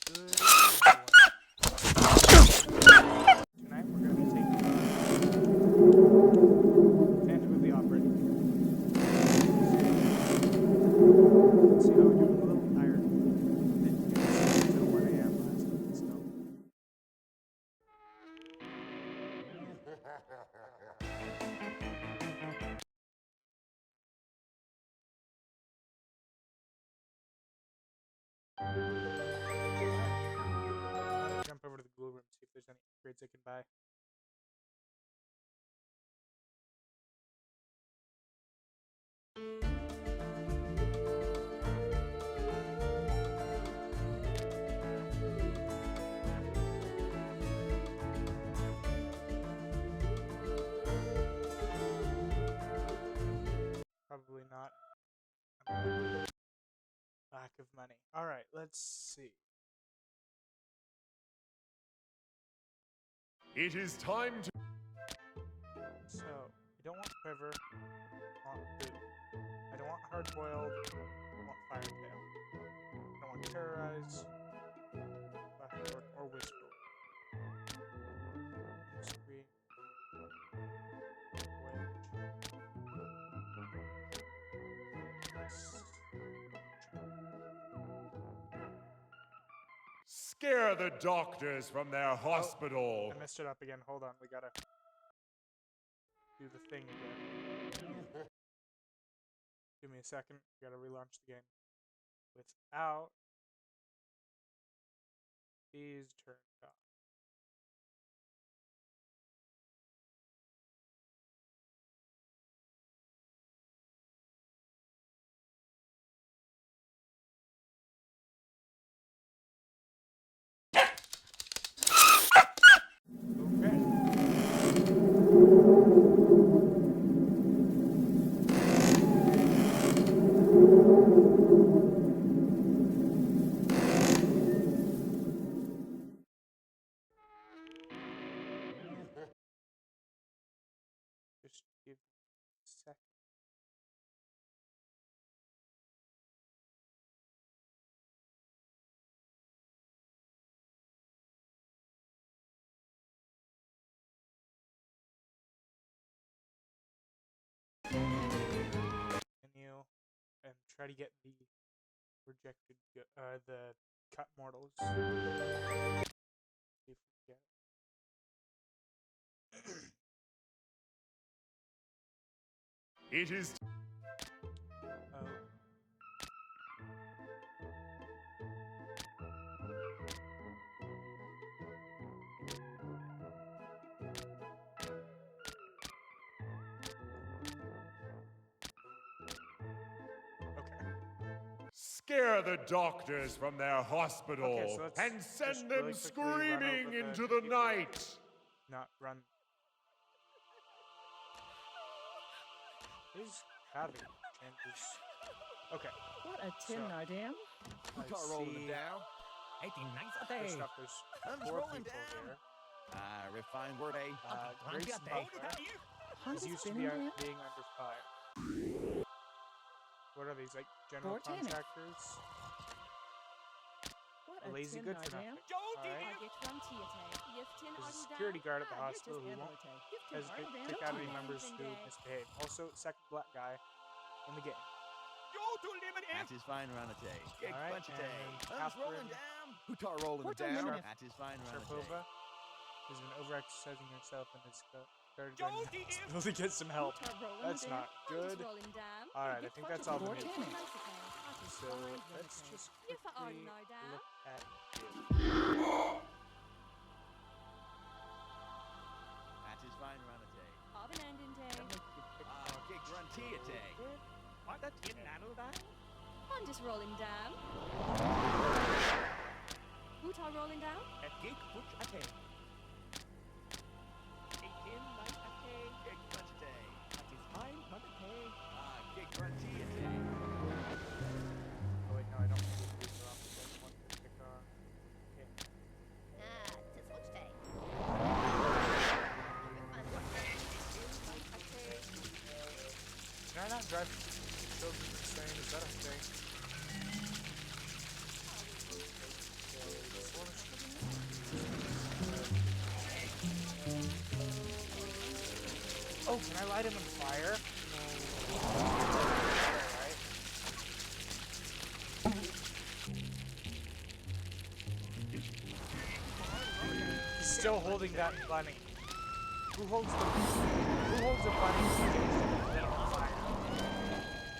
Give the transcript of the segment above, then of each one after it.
Good evening, everyone. Tonight we're going to be taking on Phantom of the Opera. Let's see how we're doing. A little tired. Didn't get to sleep until 1 a.m. last night, so. Jump over to the glue room, see if there's any upgrades I can buy. Probably not. Lack of money. Alright, let's see. It is time to. So, I don't want quiver. I want food. I don't want hard boiled. I want fire tail. I don't want terrorize. Flashboard or whisper. Scream. Scare the doctors from their hospital. I messed it up again. Hold on, we gotta do the thing again. Give me a second. We gotta relaunch the game without these turned off. Just give me a second. Menu and try to get the rejected, the cut mortals. See if we get it. It is. Oh. Scare the doctors from their hospital Okay, so let's and just send really them quickly run screaming over into the people. night. Not run. He's having chances. Okay. What a tin, So, Nardam. I rolling see. it down. 18 nights a day. First off, there's Sun's 4 rolling people down. here. Refined word, eh? Grayson Butler. Hunt He's has used to been be in there? being under fire. What are these, like general Botanic. contractors? What A a lazy tin, good for Nardam. nothing. Alright. There's a security guard at the hospital who won't hesitate to kick out any members who misbehave. Also, second black guy in the game. That is fine, Ranate. Gig Alright, bunch of and day. then Sun's rolling down. Hutar rolling What a down. minute. That is fine, Sharpova Ranate. has been overexercising herself and has started joining the hospital to get some help. That's not good. Alright, I think that's all the news. Botanic. So, let's just quickly look at That is fine, Ranate. it. Gig grunty day. What a tin, Nardam. I'm just rolling down. Hutar rolling down? A gig butch a day. A tin, night a day. Gig bunch of day. That is fine, not a day. Gig grunty day. Oh wait, no, I don't want to do these off because I want to pick on. Okay. Tis watch day. Can I not drive children insane? Is that a thing? Oh, can I light him on fire? Right. He's still holding that bunny. Who holds a bunny who gets lit on fire?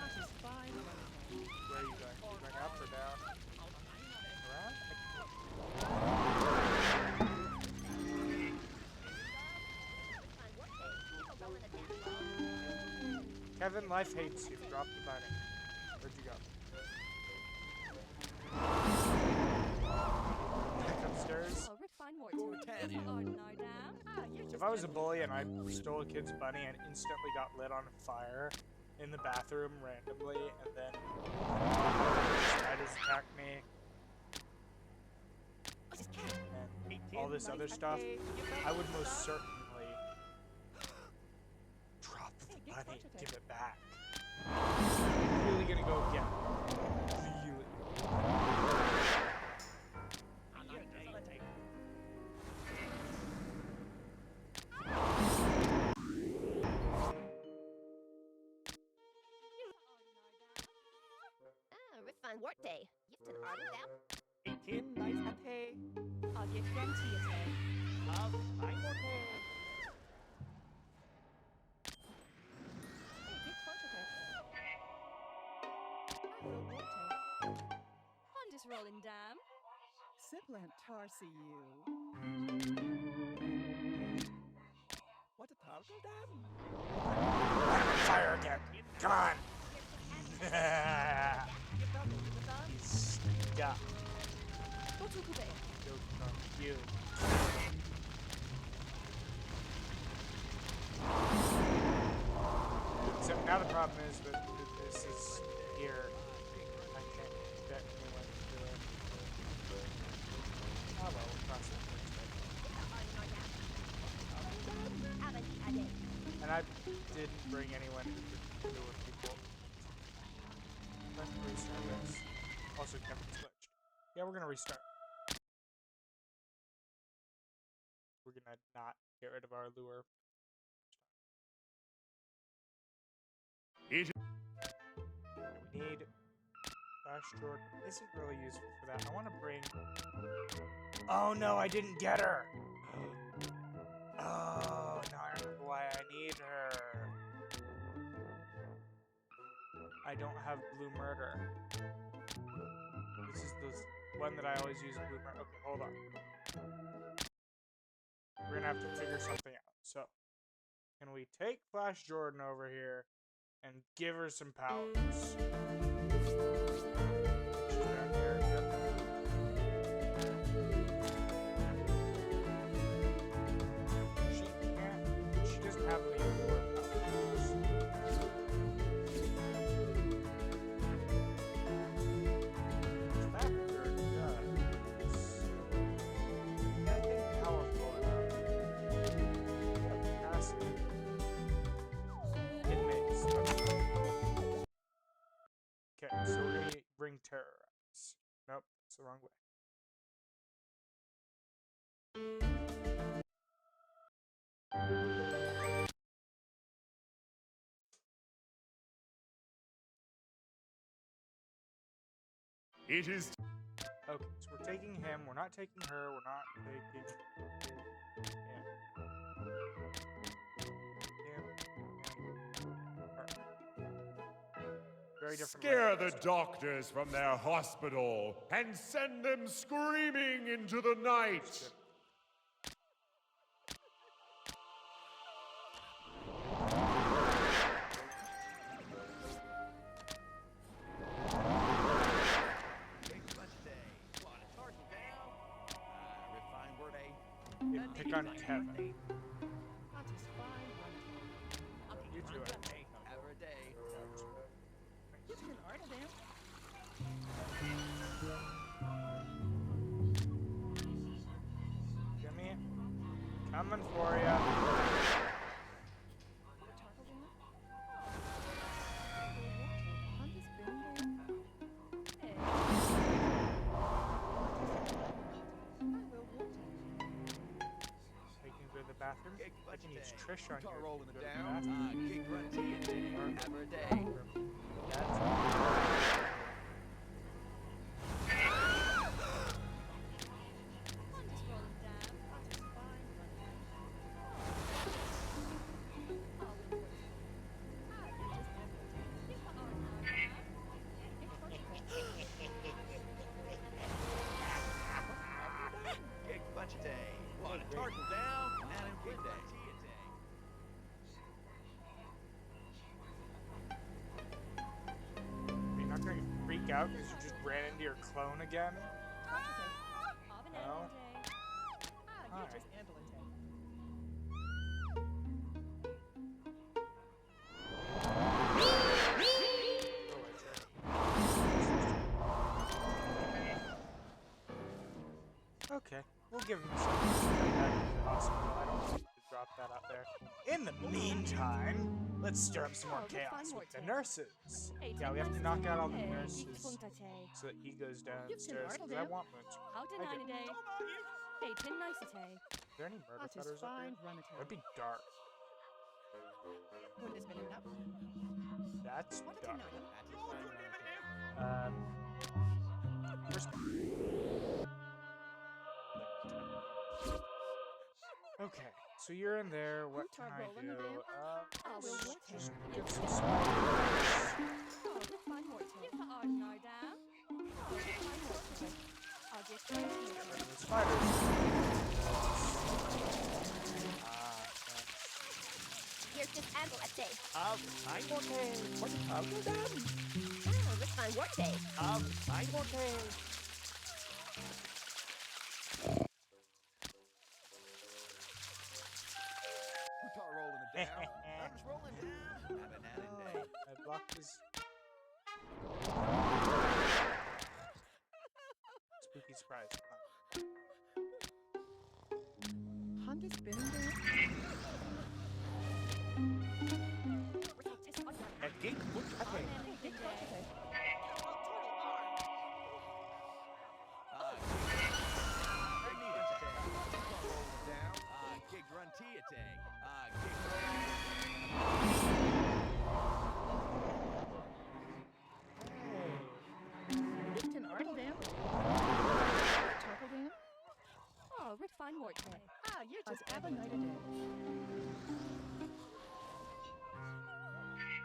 That is fine, Renegade. Where are you going? Are you going up or down? Around? Kevin, life hates you. Drop the bunny. Where'd you go? Back upstairs. Oh, Rick Fine Morton. Cortana. Ordinary dam. If I was a bully and I stole a kid's bunny and instantly got lit on fire in the bathroom randomly, and then spiders attacked me, and all this other stuff, I would most certainly drop the bunny and give it back. Really gonna go get it. Really. Refine work day. Gifted Arden dam. 18 nice ate. I'll give guarantee a day. Of fine morte. Big quantity. On this rolling dam. Simplant Tarsi you. What a turtle dam? Light him on fire again. Come on. He's got Go to Kube. joking on you. Except now the problem is that this is here. I can't get anyone to it. Oh well, we'll cross it next time. And I didn't bring anyone to do with people. Let's restart this. Also, Kevin's glitched. Yeah, we're gonna restart. We're gonna not get rid of our lure. It We need Flash Jordan. Isn't really useful for that. I want to bring. Oh no, I didn't get her. Oh, now I remember why I need her. I don't have Blue Murder. This is the one that I always use Blue Murder. Okay, hold on. We're gonna have to figure something out. So, can we take Flash Jordan over here and give her some powers? She's down here. Yep. She doesn't have any more powers. Factor does. Nothing powerful enough. Yeah, passive. Inmates. Okay, so we're gonna bring terrorize. Nope, it's the wrong way. is Okay, so we're taking him, we're not taking her, we're not taking him. Her. Very different. scare the layers. doctors from their hospital and send them screaming into the night. Big lunch day. Want a turtle down? Refine word A. Yeah, pick on Kevin. That is fine, Renegade. You two are. Have her day. Gifted Arden dam. Jimmy, coming for ya. Turtle dam. On this building. Hey. I will water. Taking through the bathroom. Kick I can use day. Trish on Tar here. rolling to it go to the down. bathroom. Kick run tea a day. Have a day. That's I'm just rolling down. That is fine running. I'll win for it. Ah, you just handle it. Give the art now, down. Give torture there. Kick bunch a day. Want a turtle down. And a kick day. Tea a day. You're not going to freak out because you just ran into your clone again? Torture day. Of an No. animal day. Ah, you Alright. just handle it. Go away, Trish. Okay, we'll give him a second to come back to the hospital. I don't need to drop that out there. In the meantime, let's stir up some more Oh, good chaos fine with the work, nurses. Hey, Yeah, we have to nice knock out all the Hey, nurses gick funtate. so that he goes Gibson downstairs because I Ardledale. want Moon. How to I nine a do. day. Hey, tin nice a day. Is there any murder That is cutters up fine here? running. That'd be dark. When is minute up? That's What a dark. denial. That is fine running. First. Okay, so you're in there. What can Tar I rolling it do? in. Oh, we'll Let's work just it. get some spiders. Oh, good fine work. Give the art now, down. Oh, good fine work. I'll get Get rid you. of the spiders. Ah, Here's this handle a day. I'm okay. What is up with them? Oh, this fine work day. I'm okay. Tar rolling it down. I'm just rolling down. Have a natty day. I blocked his spooky surprise. Honda's been in there. And geek, what On happened? anything Give torture day. day. Kick need a day. Tar rolling it down. Kick run tea a day. Kick Gibson Ardledale. Tortle dam. Oh, good fine work day. Ah, you just have a night a day.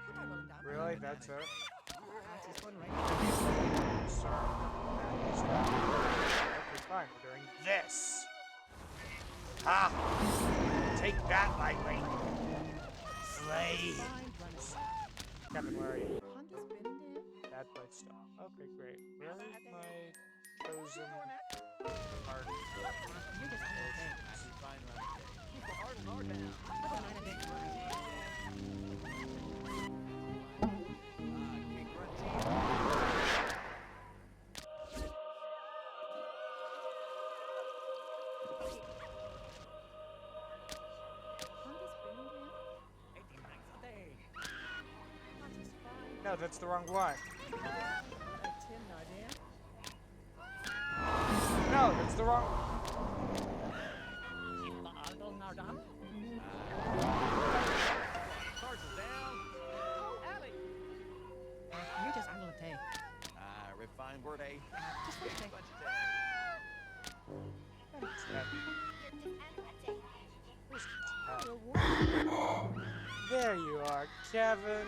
Put our rolling down. Really? That's it? That is one right. Sorry. Okay, fine. We're doing this. Ha! Take that, lightning. Slay. Fine running. Kevin, where are you? Honda's been in there. Bad place stop. Okay, great. Where is my chosen party? You just handle it. That's a fine running day. Keep the art and art down. Have a night a day. Kick run tea a day. Honda's been in there. That is fine. No, that's the wrong one. A tin idea. No, that's the wrong. Charges down. Oh, Allie. You just handle it. Refined word A. Just Kick one day. bunch a day. That's that. Here's this handle a day. Reward. There you are, Kevin.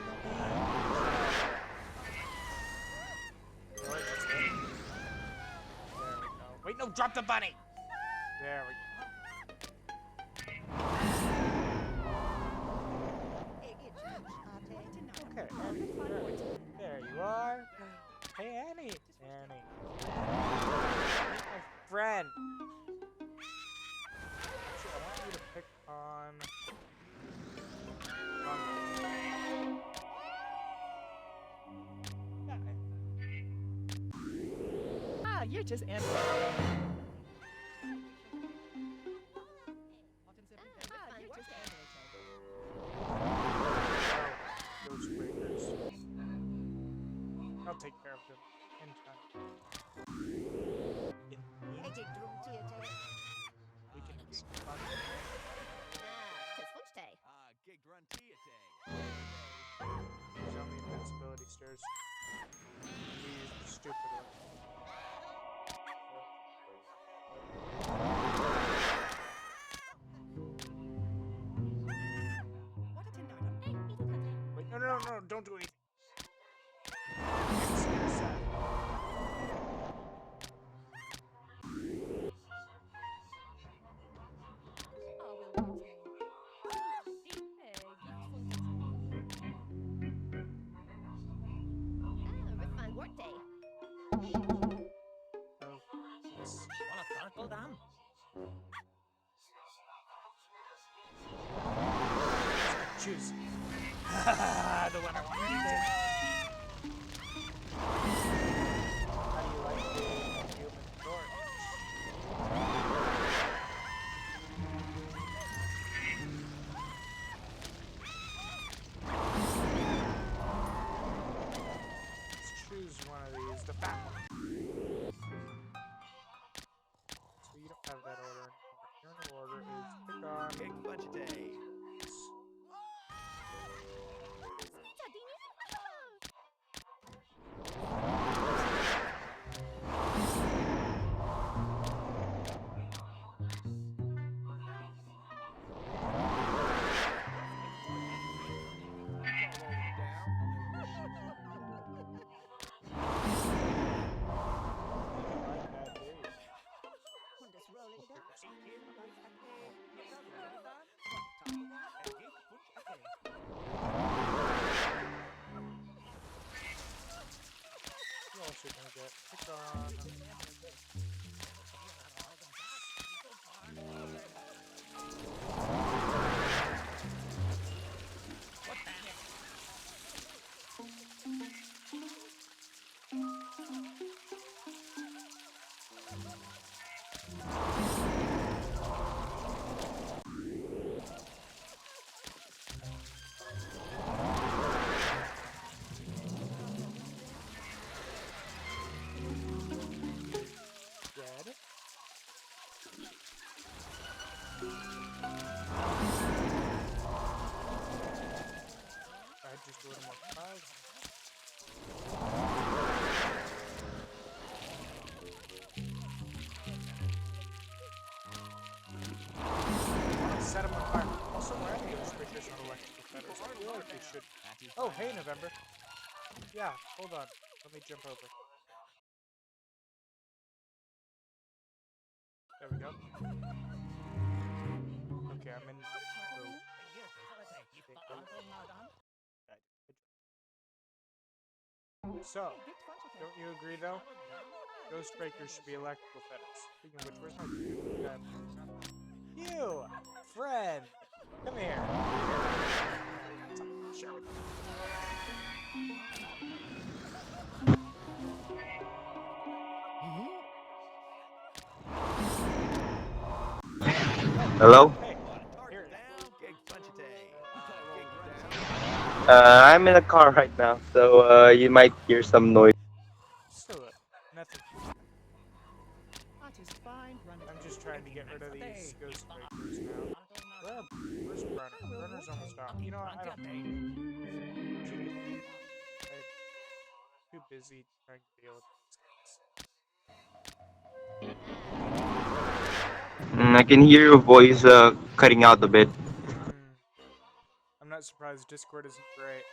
Really? That's it? There we go. Wait, no, drop the bunny! There we go. Okay, Annie. There you are. Hey, Annie. Annie. My friend. So I want you to pick on. Yeah, Ah, you're just handle it. Ah, you're just handle it. those breakers. I'll take care of them in time. In the meantime, we can do some fun. stupid one. What a tin Wait, no, don't do anything. It's your set. I will wait. Refined workday. Oh, it's Wanna tackle them? choose. The one I wanted to do. How do you like the human torch? Let's choose one of these, the fat one. So you don't have that order anymore. Your order is pick on. Big bunch day. You also gonna get pick on. Dead. I just ordered more files. Set them on fire. Also, why are the illustrations on electrical fetters? I feel like they should. Oh, hey, November. Yeah, hold on. Let me jump over. There we go. Okay, I'm in. So, don't you agree though? Ghost Breakers should be electrical fetters. Speaking of which, where's my dude? You, friend, come here. Share with me. Hello? Hey, Target here. down. Big bunch day. I'm in a car right now, so you might hear some noise. Still nothing. That is fine. Run it. I'm just trying to get rid of these Ghost Breakers now. Where's Runner? Runner's almost out. You know what? I don't know. I'm too busy trying to deal with these guys. I can hear your voice cutting out a bit. I'm not surprised Discord isn't great.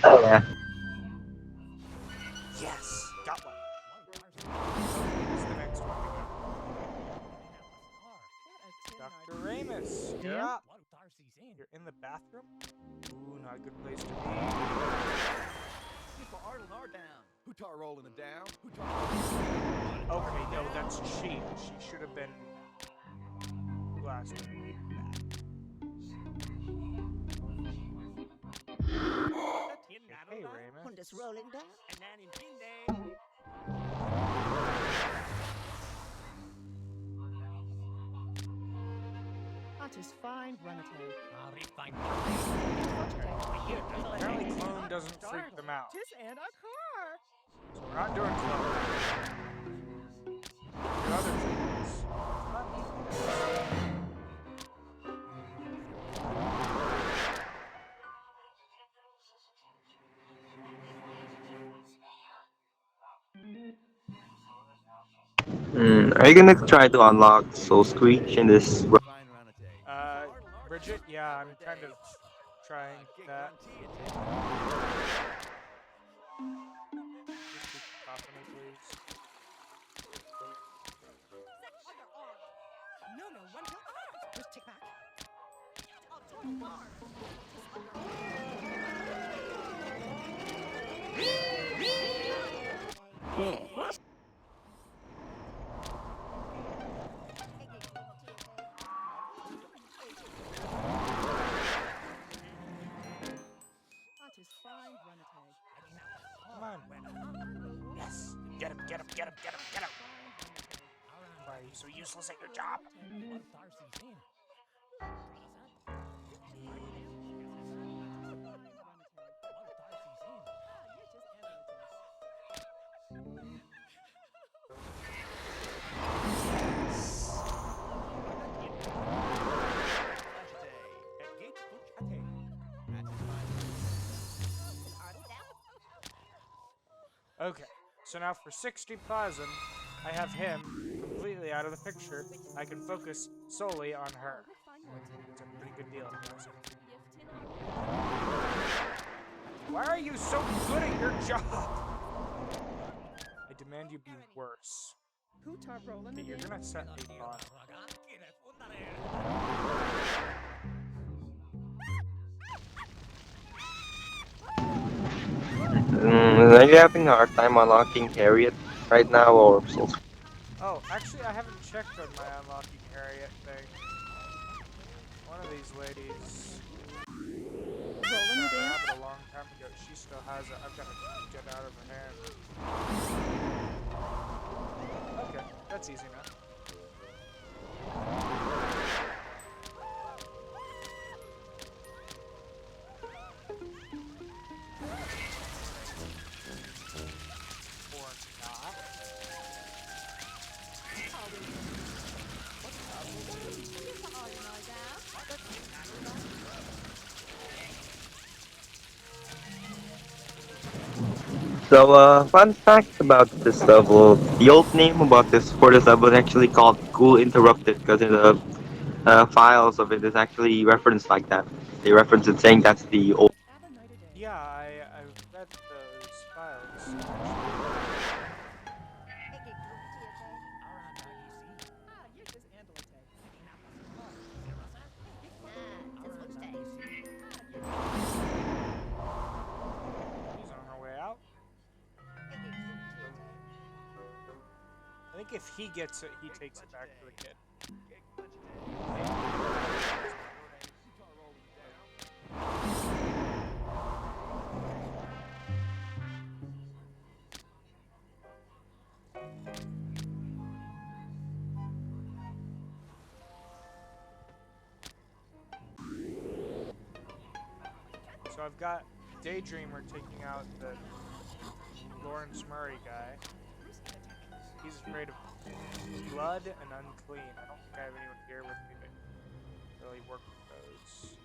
Yeah. Yes! Got one! Who's the next one to go? Dr. Ramus, you're up! You're in the bathroom? Ooh, not a good place to be. People Arnold are down. Hutar rolling it down. Okay, no, that's cheap. She should have been last one. Hey, Ramus. When it's rolling down. That is fine. Run it. Apparently clone doesn't freak them out. Tis in a car. So we're not doing clone. Do other things. Are you gonna try to unlock Soul Screech in this? Refine Ranate. Bridget, yeah, I'm kind of trying that. Cough on me, please. No, no, run to arms. Just take back. That is fine, Renate. Come on. Yes. Get him, get him, get him, get him, get him. Why are you so useless at your job? Okay, so now for 60 plasm, I have him completely out of the picture. I can focus solely on her. It's a pretty good deal. Why are you so good at your job? I demand you be worse. Hutar Roland Okay, you're gonna set me on. Are you having a hard time unlocking Harriet right now, or Soul Screech? Oh, actually, I haven't checked on my unlocking Harriet thing. One of these ladies. I have it a long time ago. She still has it. I've got to get out of her hand. Okay, that's easy enough. Or not. So, fun fact about this level: the old name about this for this level is actually called Ghoul Interrupted, because in the files of it is actually referenced like that. They reference it saying that's the old. Yeah, I read those files. He's on her way out. I think if he gets it, he takes it back to the kid. So I've got Daydreamer taking out the Lawrence Murray guy. He's afraid of blood and unclean. I don't think I have anyone here with me to really work with those.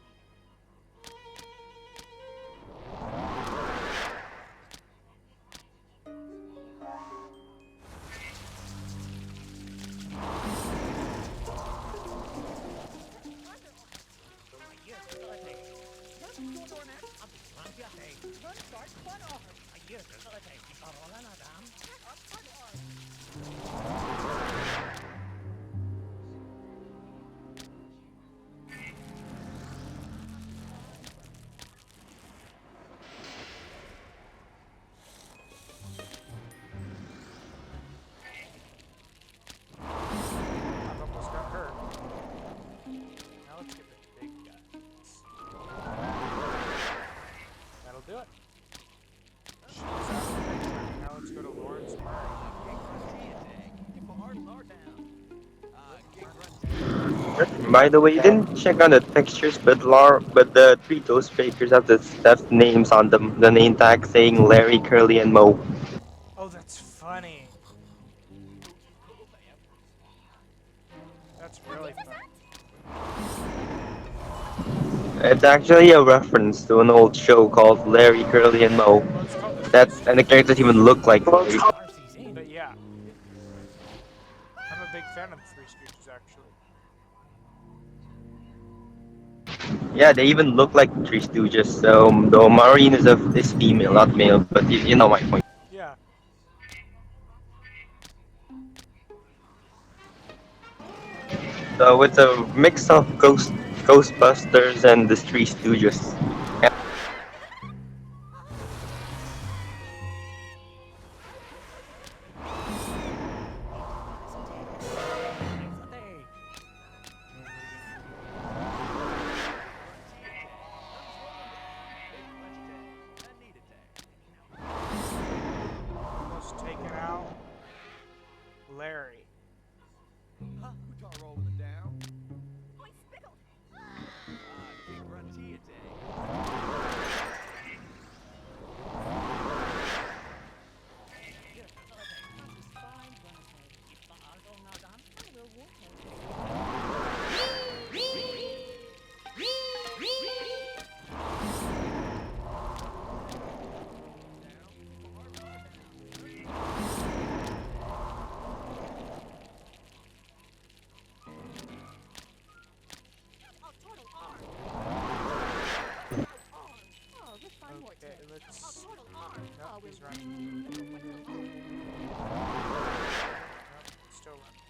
I've almost got her. Now let's get the big guys. That'll do it. She's out of the picture. Now let's go to Lawrence Murray. By the way, you didn't check on the textures, but the three Ghost Breakers have the names on them. The name tag saying Larry, Curly, and Mo. Oh, that's funny. That's really funny. It's actually a reference to an old show called Larry, Curly, and Mo. Well, it's called the And the characters even look like Larry. But yeah. fan of the Three Stooges, actually. Yeah, they even look like Three Stooges. So though Maureen is female, not male, but you know my point. Yeah. So it's a mix of Ghostbusters and the Three Stooges. Almost taken out. Larry. Who rolling it down? Big Gruntia Day. Oh, refine Okay, Morte. let's. Total Nope, Oh, he's we'll running. Nope, still running.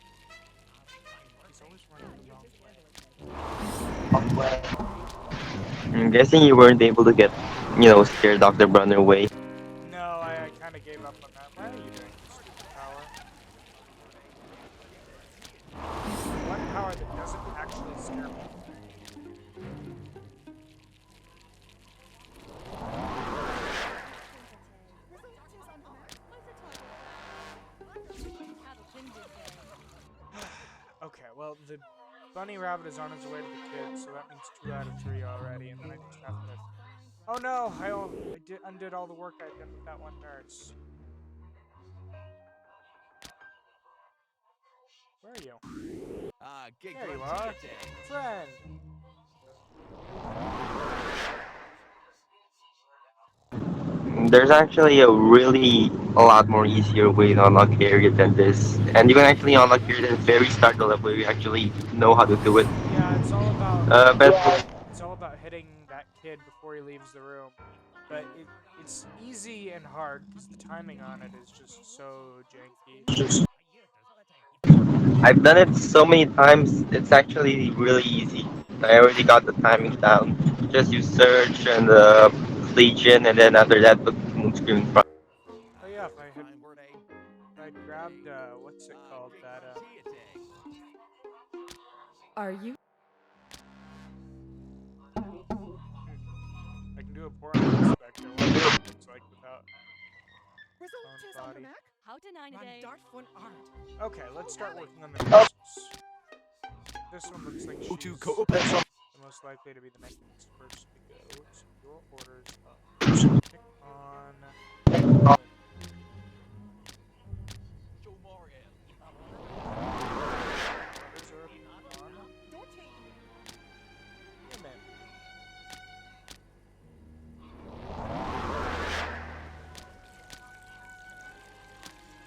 He's always running the wrong way. I'm guessing you weren't able to get, scare Dr. Brunner away. No, I kind of gave up on that. Why are you doing this stupid power? One power that doesn't actually scare me. Okay, well, the bunny rabbit is on his way to the kids, so that means 2 out of 3 already, and then I just have to... Oh no! I undid all the work I'd done with that one nurse. Where are you? Gig There you Gruntia are. Day. Friend! There's actually a lot more easier way to unlock area than this. And you can actually unlock area at the very start of the level where you actually know how to do it. Yeah, it's all about... But It's all about hitting that kid before he leaves the room. But it's easy and hard, because the timing on it is just so janky. I've done it so many times, it's actually really easy. I already got the timing down. Just use search and Legion, and then after that, put Moonscream in front. Oh yeah, if I had Refine Morte. grabbed, what's it called, Big that, Gruntia Day. Are you? I can do a portal inspector, what it looks like without own body. How to nine a day? Okay, let's start working on the nurses. This one looks like she's the most likely to be the next person to go. So your orders are pick on... Joe Morgan. Orders are pick on... Women.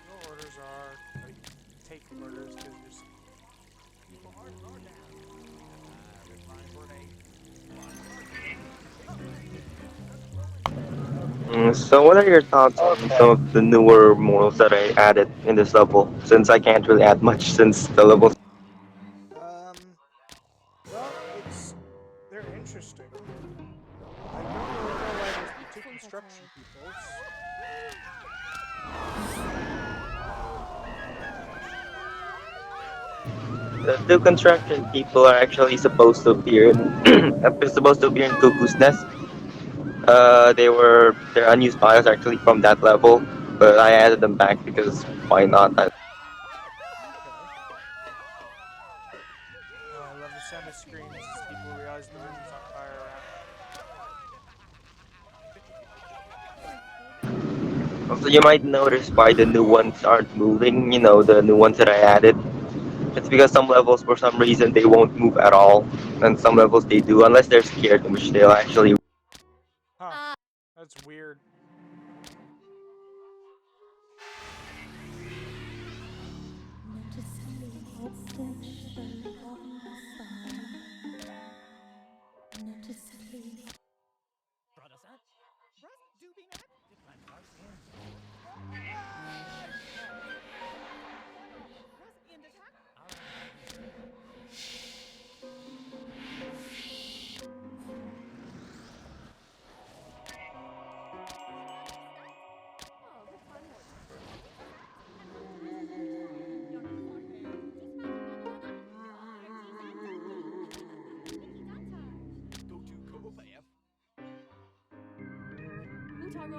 Your orders are, like, take orders, because you're... So what are your thoughts on some of the newer morals that I added in this level? Since I can't really add much since the level. Well, they're interesting. I don't really know why there's the two construction peoples. The two construction people are actually supposed to appear in Cuckoo's Nest. Their unused files actually from that level, but I added them back because why not? Oh, I love the sound of screams as people realize the room is on fire around. Also, you might notice why the new ones aren't moving. The new ones that I added. It's because some levels, for some reason, they won't move at all, and some levels they do, unless they're scared, in which they'll actually. Huh. That's weird.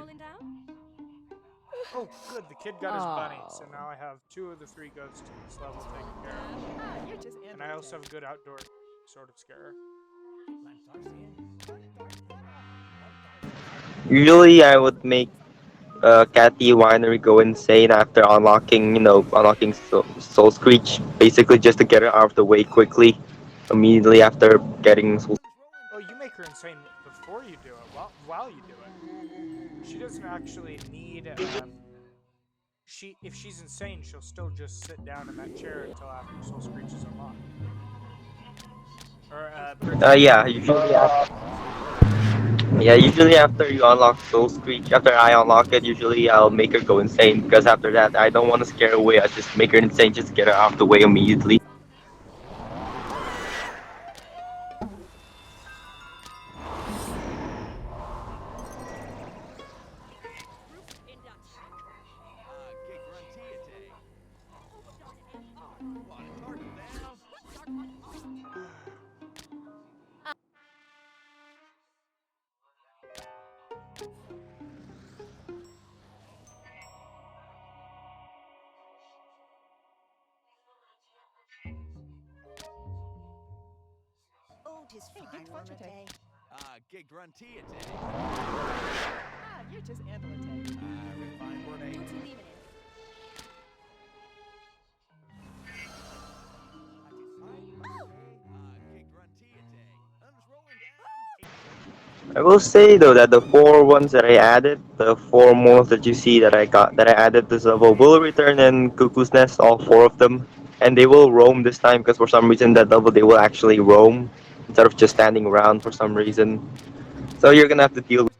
rolling down? Oh, good. The kid got his bunny, so now I have 2 of the 3 ghosts in this level taken care of. Ah, you're just And I also have a good outdoor sort of scare. Usually, I would make Catty Winery go insane after unlocking Soul Screech, basically just to get her out of the way quickly, immediately after getting Soul. Oh, you make her insane before you do it, while you do it. She doesn't actually need, if she's insane, she'll still just sit down in that chair until after Soul Screech is unlocked. Or, Usually after you unlock Soul Screech, after I unlock it, usually I'll make her go insane, because after that, I don't want to scare her away, I just make her insane just to get her out of the way immediately. Get grunty. Want a turtle down? Oh, 'tis Hey, fine, good fortune Wormaday. Get grunty. Ah, you're just Andalite. Refine word What's eight. he leaving it? Get grunty. Rolling down. I will say though that the 4 ones that I added, the 4 moles that you see that I added this level will return in Cuckoo's Nest, all 4 of them, and they will roam this time because for some reason that level they will actually roam instead of just standing around for some reason. So you're gonna have to deal with.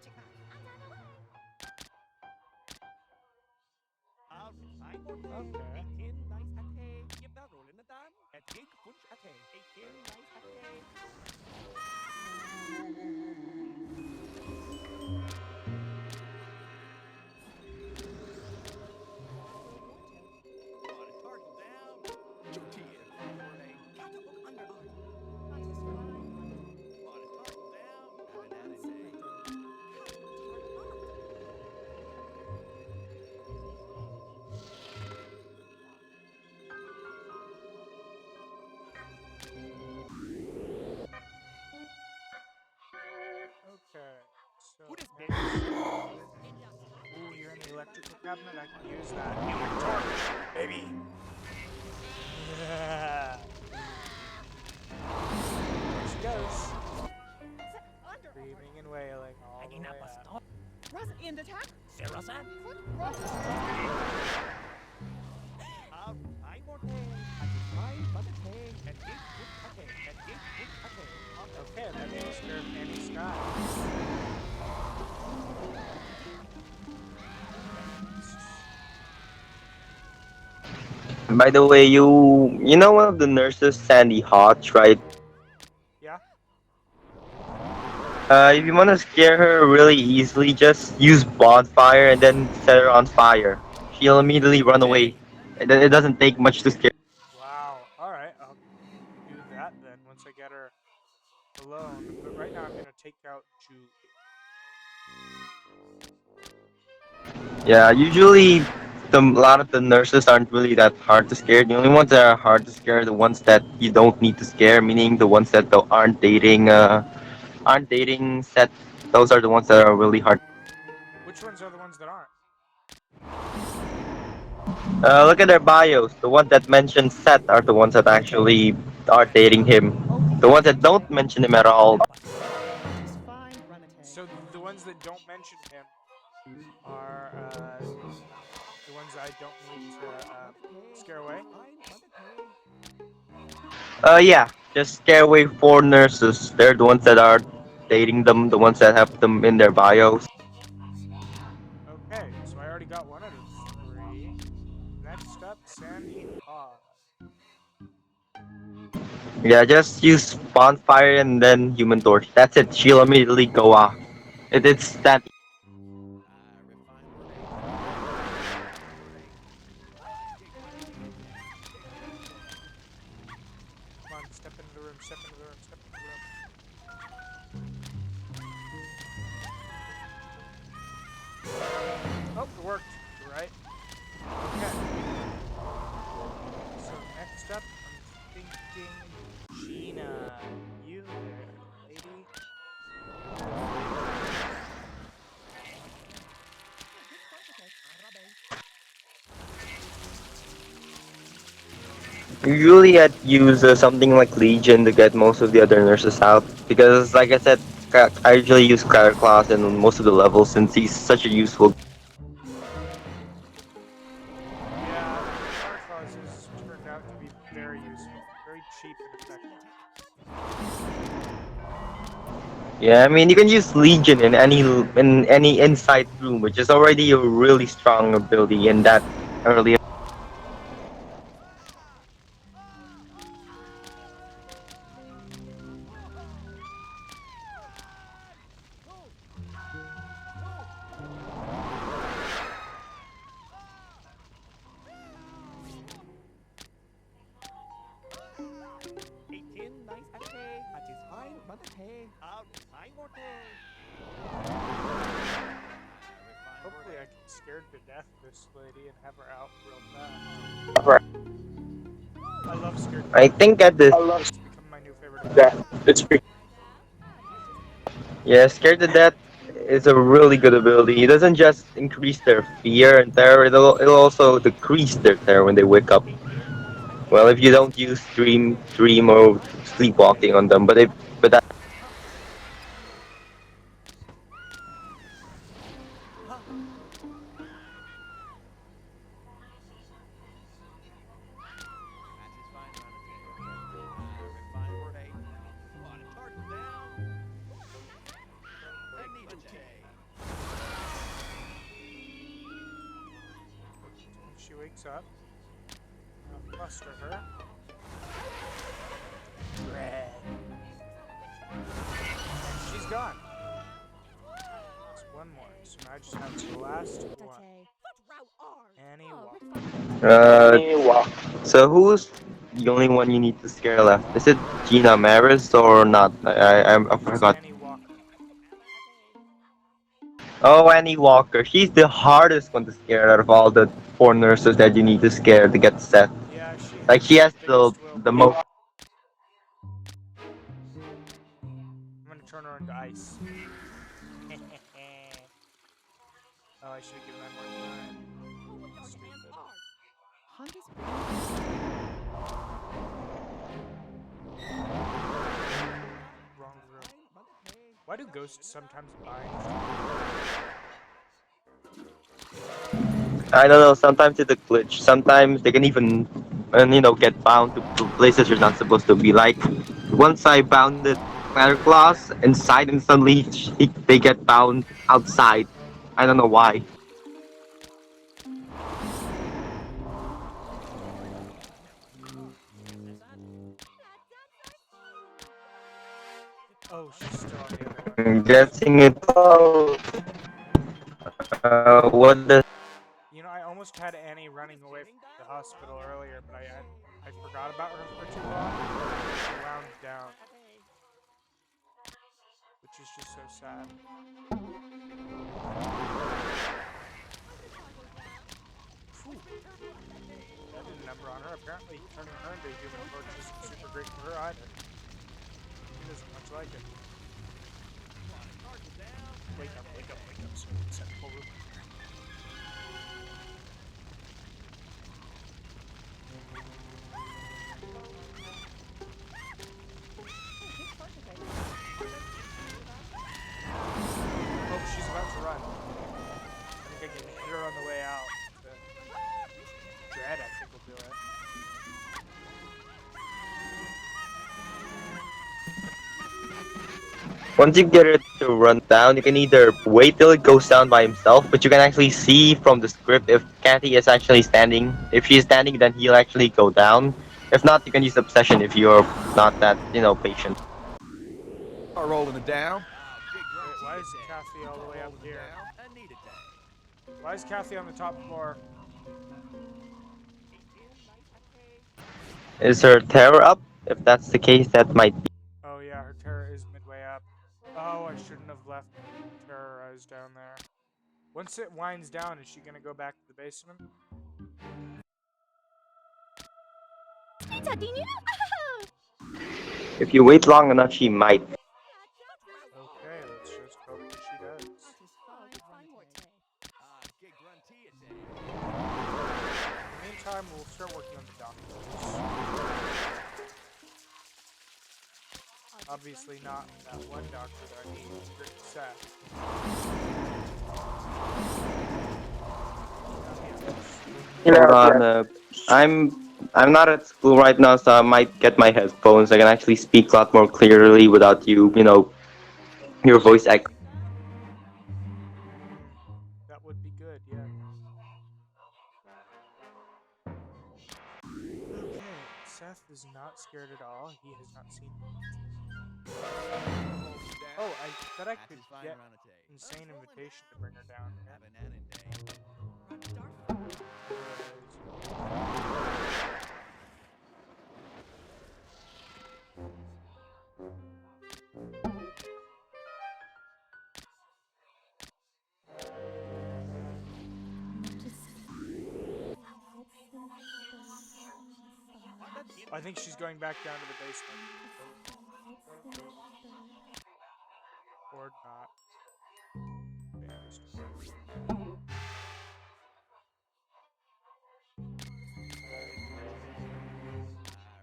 okay. Want a turtle down? Word eight. Want a turtle down? Okay. So, ooh, you're in the electrical cabinet? I can use that. Torch, baby! Yeah! There she goes. Screaming and wailing all the way up. Russ in attack? Okay, that takes care of Annie Sky. By the way, you know one of the nurses, Sandy Hodge, right? Yeah? If you want to scare her really easily, just use bonfire and then set her on fire. She'll immediately run away. It doesn't take much to scare. Wow. Alright, I'll do that then once I get her alone. But right now I'm gonna take out Julie. Yeah, usually a lot of the nurses aren't really that hard to scare. The only ones that are hard to scare are the ones that you don't need to scare, meaning the ones that aren't dating set. Those are the ones that are really hard. Which ones are the ones that aren't? Look at their bios. The ones that mention Seth are the ones that actually are dating him. The ones that don't mention him at all. Just fine, Runate. So the ones that don't mention him are the ones I don't need to scare away. Yeah, just scare away 4 nurses. They're the ones that are dating them, the ones that have them in their bios. Okay, so I already got one out of 3. Next up, Sandy Hodge. Yeah, just use bonfire and then human torch. That's it. She'll immediately go off. It's that. Come on, step into the room, step into the room, step into the room. freaking Gina. You there, lady. Usually I'd use something like Legion to get most of the other nurses out because, like I said, I usually use Cleric Class in most of the levels since he's such a useful. Yeah, Star Claus has turned out to be very useful, very cheap and effective. Yeah, I mean you can use Legion in any inside room, which is already a really strong ability in that early. 18 nice and day. That is fine, mother hay. Out, fine more day. Hopefully I can scare to death this lady and have her out real fast. I love scared to I death. think at this, It's become my new favorite ability. yeah, Scared to Death is a really good ability. It doesn't just increase their fear and terror; it'll also decrease their terror when they wake up. Well, if you don't use dream or sleepwalking on them, but that. That is fine, mother hay. Refine word eight. Want a tartan down? I need a day. When she wakes up, I'll fluster her. Red. And she's gone. That's one more. So now I just have the last one. Annie Walker. So who's the only one you need to scare left? Is it Gina Maris or not? I It's forgot. Annie Walker. Oh, Annie Walker. She's the hardest one to scare out of all the four nurses that you need to scare to get Seth. Yeah, she has Like she has the biggest the willpower. most. I'm gonna turn her into ice. Oh, I should have given that more time. Stupid. Wrong room. Why do ghosts sometimes bind? I don't know. Sometimes it's a glitch. Sometimes they can even, get bound to places you're not supposed to be. Like once I bounded Claire Claus inside, and suddenly they get bound outside. I don't know why. Oh, she's still on the other one. I'm guessing it. What the? You know, I almost had Annie running away from the hospital earlier, but I forgot about her for too long. She wound down, which is just so sad. Phew. That did a number on her. Apparently, turning her into a human torch isn't super great for her either. She doesn't much like it. Wake up, wake up, wake up. So set the whole room. Oh, she's about to run. I think I can hit her on the way out. Dread, I think, will do it. Once you get it to run down, you can either wait till it goes down by himself, but you can actually see from the script if Kathy is actually standing. If she's standing, then he'll actually go down. If not, you can use Obsession if you're not that, patient. Are rolling it down. Wait, why is Kathy all the way up here? I need a day. Why is Kathy on the top floor? Is her terror up? If that's the case, that might be. Oh yeah, her terror is midway up. Oh, I shouldn't have left terrorized down there. Once it winds down, is she gonna go back to the basement? If you wait long enough, she might. Okay, let's just hope that she does. Get grunty day. In the meantime, we'll start working on the doctors. Obviously not that one doctor that I need to get Seth. Hold on. I'm not at school right now, so I might get my headphones. I can actually speak a lot more clearly without you, your voice echo. That would be good, yeah. Okay, Seth is not scared at all. He has not seen. Oh, I bet I could get insane invitation to bring her down. Have an Annan day. I think she's going back down to the basement. Or not.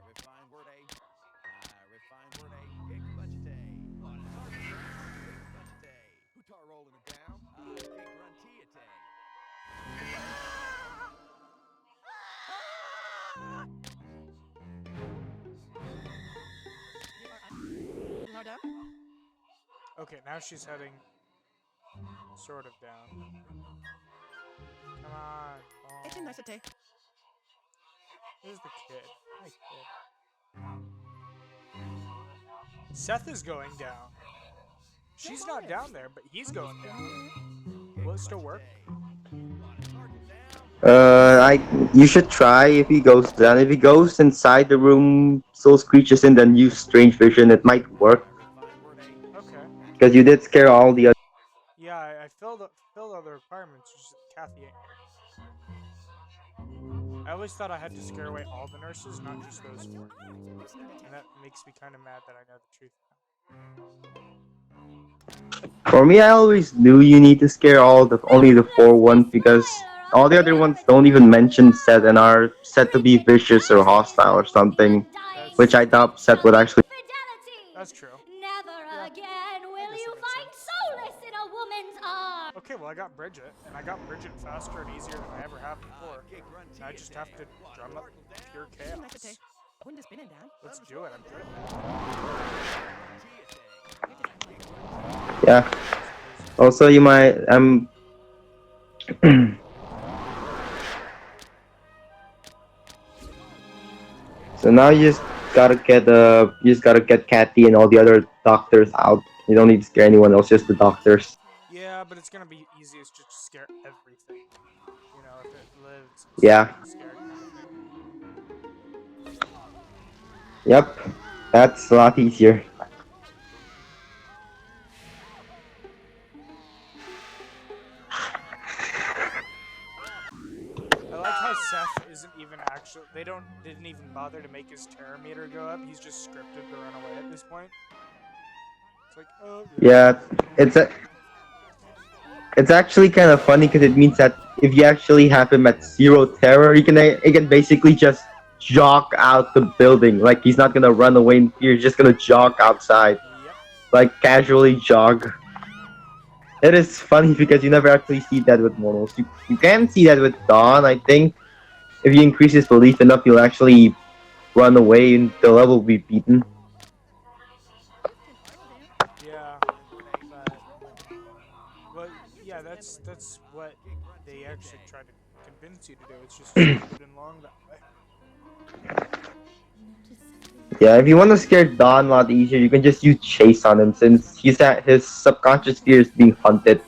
Refine word A. Refine word A. Get grunty. On a target down. Get grunty. Hutar rolling it down. Get grunty day. Low down. Okay, now she's heading sort of down. Come on. It's a Oh, nice day. here's the kid. Hi, kid. Seth is going down. She's not down there, but he's going down. Will it still work? You should try if he goes down. If he goes inside the room, still screeches in, then use strange vision. It might work Okay. because you did scare all the other. Yeah, I filled all the requirements. Just Kathy ain't here. I always thought I had to scare away all the nurses, not just those four. And that makes me kind of mad that I know the truth now. For me, I always knew you need to scare only the 4 ones because all the other ones don't even mention Seth and are said to be vicious or hostile or something, which I doubt Seth would actually. That's true. Never again will guess you that makes find solace in a woman's arms. Okay, well I got Bridget, and I got Bridget faster and easier than I ever have before. And I just have to drum up pure It's a nice day. chaos. Wind is spinning down. Let's do it. I'm good at Yeah. Also, you might. So now you just gotta get Kathy and all the other doctors out. You don't need to scare anyone else, just the doctors. Yeah, but it's gonna be easiest just to scare everything. You know, if it lives. it's Yeah. Scared kind of thing. Yep. That's a lot easier. I like how Seth isn't even actually. Didn't even bother to make his terror meter go up. He's just scripted to run away at this point. It's like, oh. Yeah. It's actually kind of funny because it means that if you actually have him at 0 terror, he can basically just jog out the building. Like he's not gonna run away in fear. He's just gonna jog outside, Yep. like casually jog. It is funny because you never actually see that with mortals. You can see that with Dawn, I think. If you increase his belief enough, he'll actually run away and the level will be beaten. Yeah. But yeah, that's what they actually try to convince you to do. It's just stupid and long that way. Yeah, if you want to scare Dawn a lot easier, you can just use Chase on him since his subconscious fear is being hunted.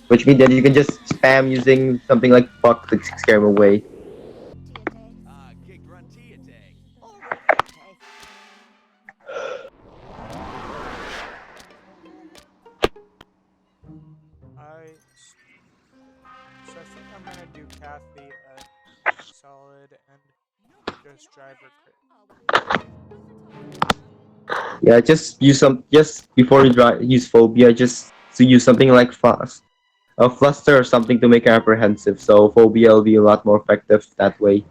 Which means that you can just spam using something like Buck to scare him away. Get grunty day. So I think I'm gonna do Kathy solid and just drive her crit. Yeah, just use some. Just before you use phobia, just to use something like a fluster or something to make it apprehensive. So phobia will be a lot more effective that way.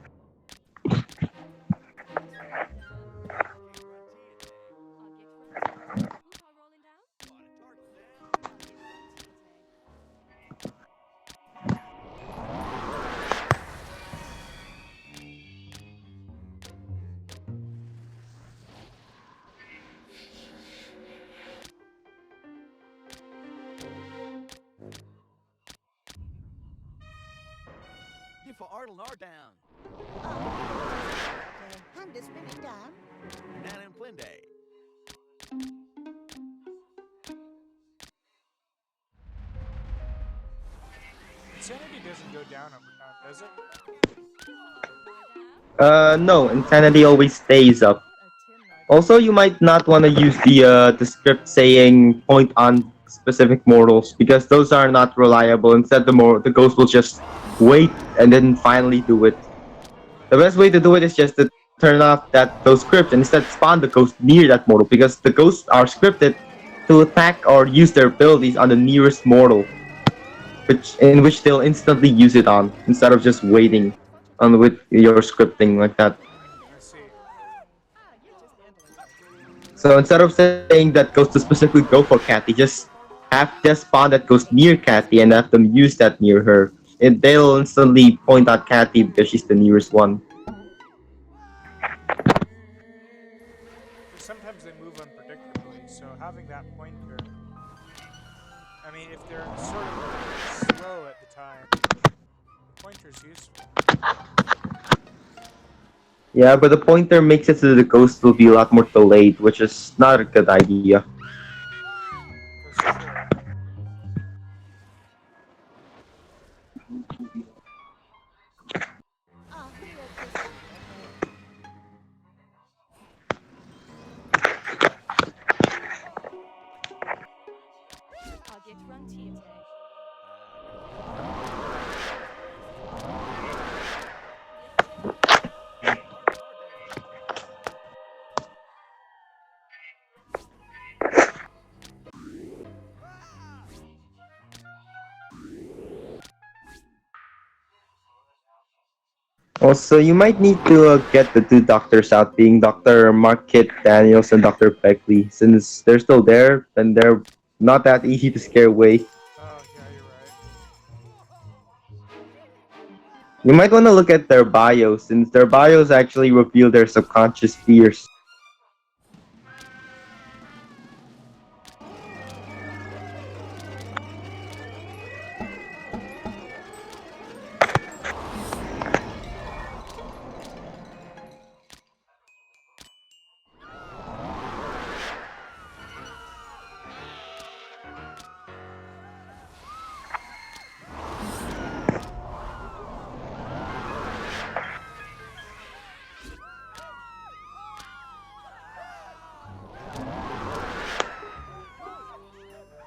Get for Arlenor down. Hand is spinning down. Nan and Plinde. Insanity doesn't go down over time, does it? No, insanity always stays up. Also, you might not want to use the script saying point on specific mortals because those are not reliable. Instead, the ghost will just wait and then finally do it. The best way to do it is just to turn off those scripts and instead spawn the ghost near that mortal because the ghosts are scripted to attack or use their abilities on the nearest mortal, which they'll instantly use it on instead of just waiting on with your scripting like that. I see. So instead of saying that ghost to specifically go for Cathy, just have just spawn that goes near Cathy and have them use that near her. And they'll instantly point at Cathy because she's the nearest one. Sometimes they move unpredictably, so having that pointer. I mean, if they're sort of slow at the time, the pointer's useful. Yeah, but the pointer makes it so the ghost will be a lot more delayed, which is not a good idea. That's true. I'll get run to you today. Also, you might need to get the two doctors out, being Dr. Mark Kit Daniels and Dr. Beckley. Since they're still there, and they're not that easy to scare away. Oh, yeah, you're right. You might want to look at their bios, since their bios actually reveal their subconscious fears.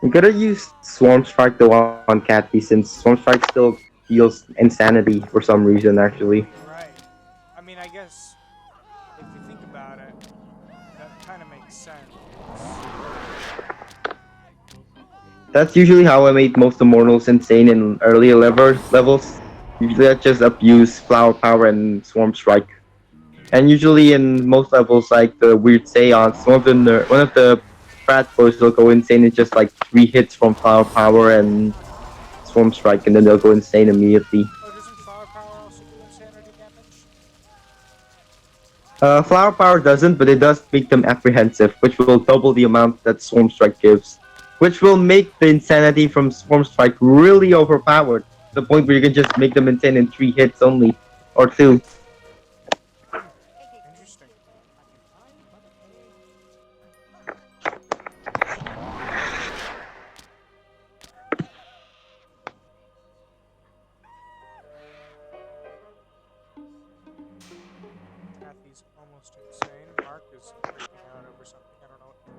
You gotta use Swarm Strike to on Cathy, since Swarm Strike still deals insanity for some reason, actually. Right. I mean, I guess if you think about it, that kind of makes sense. That's usually how I made most Immortals insane in earlier levels. Usually I just abuse Flower Power and Swarm Strike. And usually in most levels, like the Weird Seance, one of the frat boys will go insane in just like 3 hits from Flower Power and Swarm Strike, and then they'll go insane immediately. Oh, doesn't Flower Power also do insanity damage? Flower Power doesn't, but it does make them apprehensive, which will double the amount that Swarm Strike gives. Which will make the insanity from Swarm Strike really overpowered, to the point where you can just make them insane in 3 hits only, or 2. Interesting. Kathy's almost insane. Mark is freaking out over something. I don't know what to do.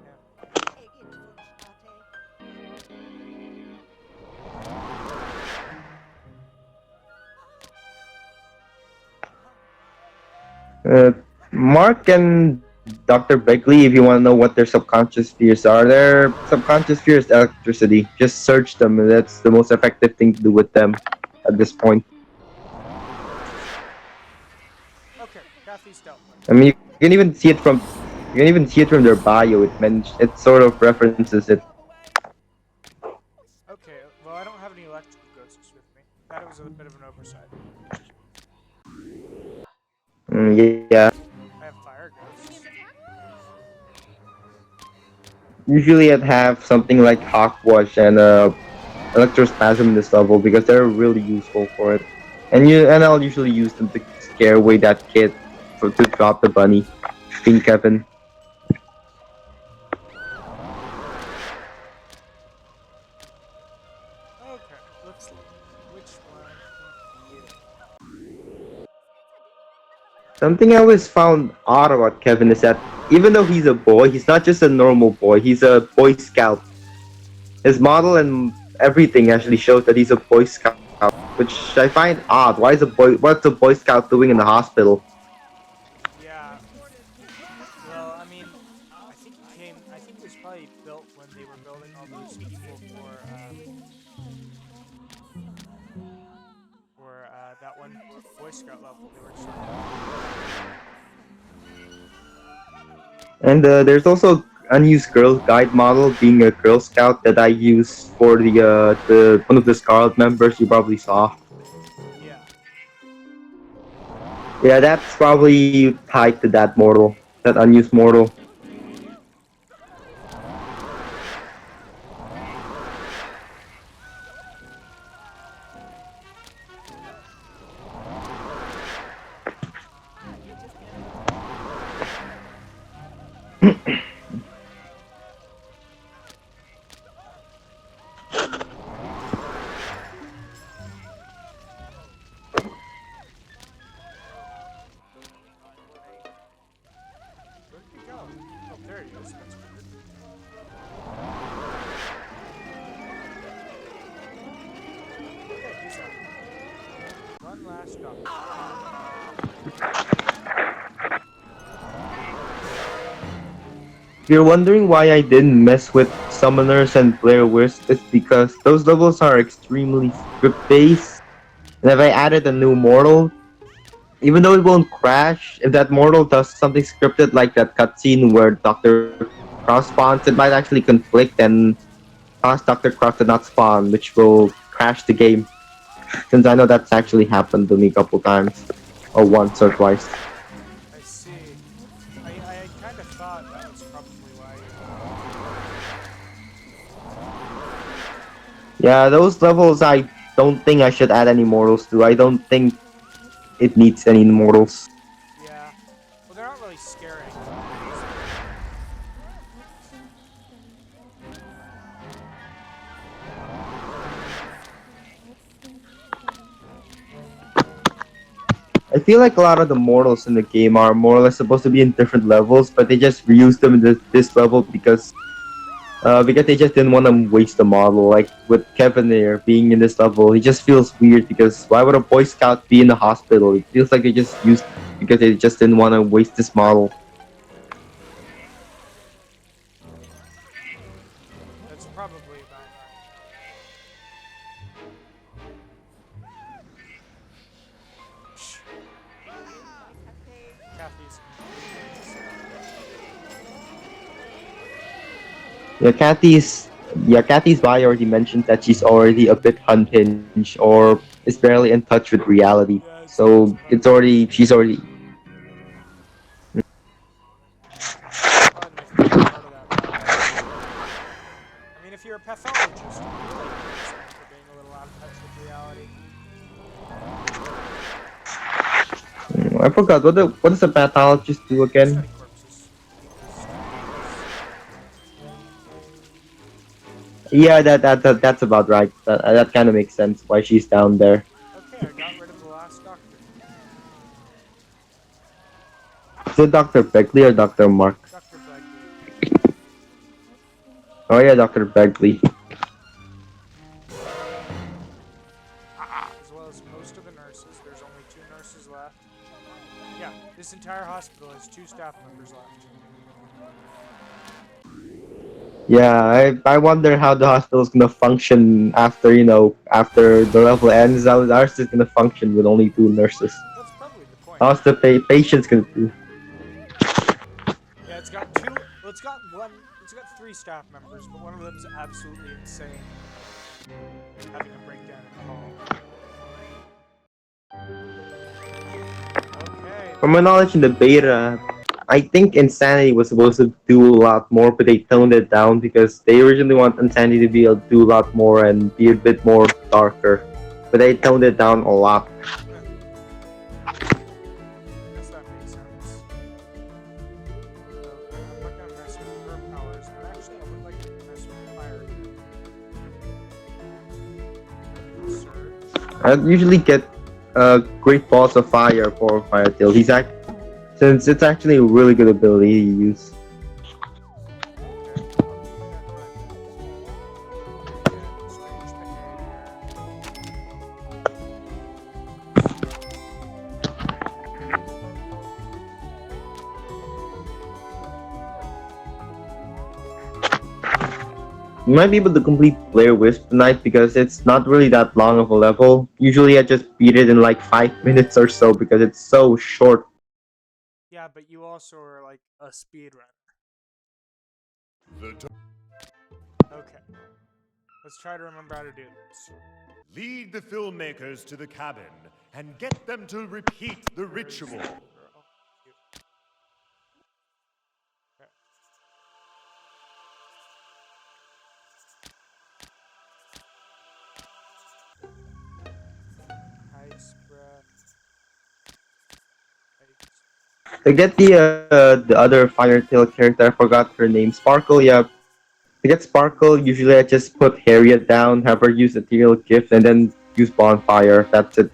Mark and Dr. Begley, if you want to know what their subconscious fears are, their subconscious fear is electricity. Just search them, and that's the most effective thing to do with them at this point. Okay, Kathy's dealt with. I mean, you can even see it from their bio. It sort of references it. Okay, well, I don't have any electrical ghosts with me. That was a bit of an oversight. Yeah. I have fire ghosts. Usually, I'd have something like Hawkwash and Electrospasm in this level because they're really useful for it. And I'll usually use them to scare away that kid to drop the bunny, King Kevin. Okay, let's see. Which one can you? Something I always found odd about Kevin is that even though he's a boy, he's not just a normal boy. He's a Boy Scout. His model and everything actually shows that he's a Boy Scout, which I find odd. What's a Boy Scout doing in the hospital? Yeah. Well, I mean, I think it was probably built when they were building all those people for that one Boy Scout level. They were And there's also unused Girl Guide model being a Girl Scout that I use for the one of the Scarlet members you probably saw. Yeah. Yeah, that's probably tied to that mortal, that unused mortal. Where did he go? Oh, there he is. That's weird. Okay, he's up. One last doctor. If you're wondering why I didn't mess with Summoners and Blair Wisp, it's because those levels are extremely script-based, and if I added a new mortal, even though it won't crash, if that mortal does something scripted like that cutscene where Dr. Cross spawns, it might actually conflict and cause Dr. Cross to not spawn, which will crash the game. Since I know that's actually happened to me a couple times, or once or twice. I see. I kind of thought that was probably why. Yeah, those levels I don't think I should add any mortals to. I don't think it needs any mortals. Yeah. Well, they're not really scaring. I feel like a lot of the mortals in the game are more or less supposed to be in different levels, but they just reused them in this level because they just didn't want to waste the model. Like with Kevin there being in this level, he just feels weird because why would a Boy Scout be in the hospital? It feels like they just used because they just didn't want to waste this model. That's probably about right. Kathy's. Kathy's bio already mentioned that she's already a bit unhinged or is barely in touch with reality. Yeah, So she's already. Probably my favorite part of that battle. I mean, if you're a pathologist, you really understand for being a little out of touch with reality. I forgot what does a pathologist do again? Study corpses. Yeah, that's about right. That kind of makes sense why she's down there. Okay, I got rid of the last doctor. Is it Dr. Begley or Dr. Mark? Dr. Begley. Oh yeah, Dr. Begley. As well as most of the nurses. There's only 2 nurses left. Yeah, this entire hospital has 2 staff members left. Yeah, I wonder how the hospital's gonna function after, after the level ends. How ours is gonna function with only 2 nurses. That's probably the point. How's the patients gonna do? Yeah, it's got 2. Well, it's got 1. It's got 3 staff members, but one of them's absolutely insane, having a breakdown in the hall. Okay. From my knowledge in the beta, I think Insanity was supposed to do a lot more, but they toned it down because they originally want Insanity to be able to do a lot more and be a bit more darker. But they toned it down a lot. I guess that makes sense. Okay, I'm not gonna mess with her powers, but actually I would like to mess with fire. Surge. I usually get great balls of fire for Firetail. Since it's actually a really good ability to use. You might be able to complete Blair Wisp tonight because it's not really that long of a level. Usually I just beat it in like 5 minutes or so because it's so short. Yeah, but you also are like a speedrunner. Okay. Let's try to remember how to do this. Lead the filmmakers to the cabin and get them to repeat the ritual. Ice breath. Ice. To get the other Firetail character, I forgot her name, Sparkle, yeah. To get Sparkle, usually I just put Harriet down, have her use Ethereal Gift, and then use Bonfire. That's it.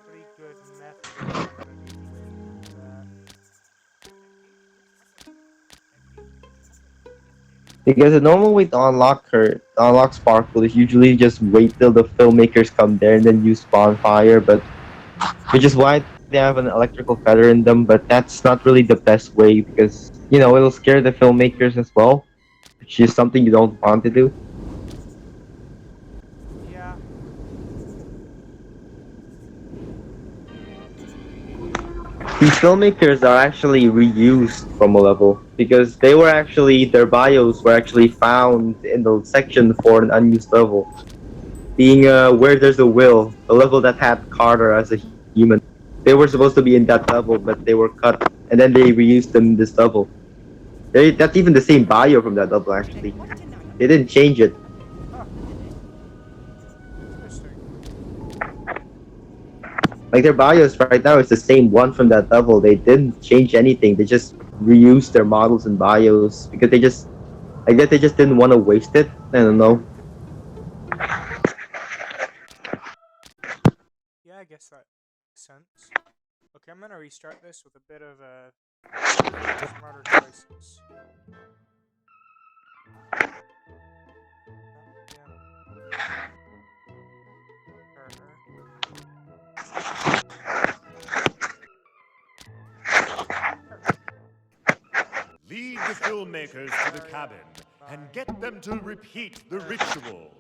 Pretty good method. Because the normal way to unlock Sparkle is usually just wait till the filmmakers come there and then use Bonfire, which is why they have an electrical feather in them, but that's not really the best way because, it'll scare the filmmakers as well, which is something you don't want to do. Yeah. These filmmakers are actually reused from a level because their bios were actually found in the section for an unused level, being Where There's a Will, a level that had Carter as a human. They were supposed to be in that level, but they were cut, and then they reused them in this level. That's even the same bio from that level, actually. They didn't change it. Like, their bios right now is the same one from that level. They didn't change anything. They just reused their models and bios because I guess they just didn't want to waste it. I don't know. Yeah, I guess that makes sense. Okay, I'm gonna restart this with a bit of smarter choices. Lead the filmmakers to the cabin and get them to repeat the ritual.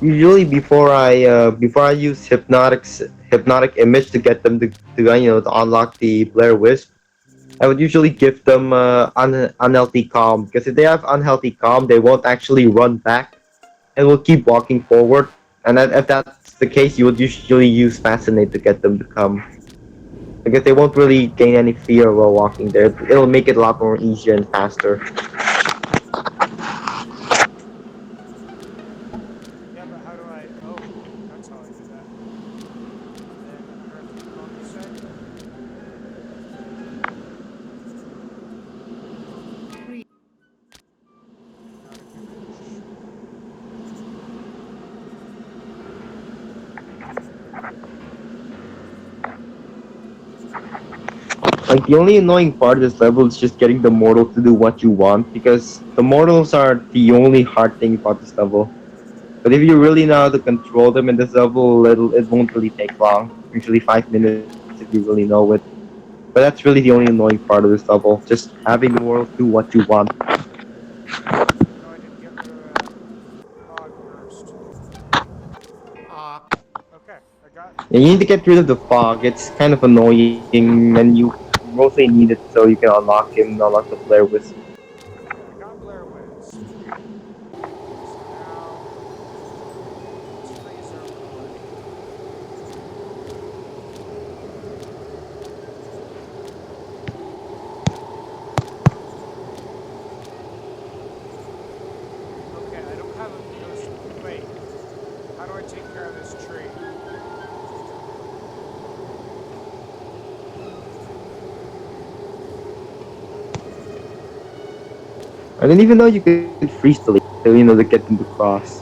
Usually before I use hypnotic image to get them to unlock the Blair Wisp, I would usually give them unhealthy calm, because if they have unhealthy calm, they won't actually run back and will keep walking forward. And if that's the case, you would usually use Fascinate to get them to come, because they won't really gain any fear while walking there. It'll make it a lot more easier and faster. Yeah, but how do I... Oh, that's how I do that. Then unearth the phone, you said? Like, the only annoying part of this level is just getting the mortals to do what you want, because the mortals are the only hard thing about this level. But if you really know how to control them in this level, it won't really take long. Usually 5 minutes if you really know it. But that's really the only annoying part of this level. Just having the mortals do what you want. No, I didn't get rid of that fog first. Okay, I got. Yeah, you need to get rid of the fog. It's kind of annoying, and you mostly need it so you can unlock him, unlock the Blair Wisp. Okay, I got Blair Wiz. So now let's freeze everybody. Okay, I don't have a ghost. Wait, how do I take care of this tree? I didn't even know you could freeze the leaf, to get them to cross.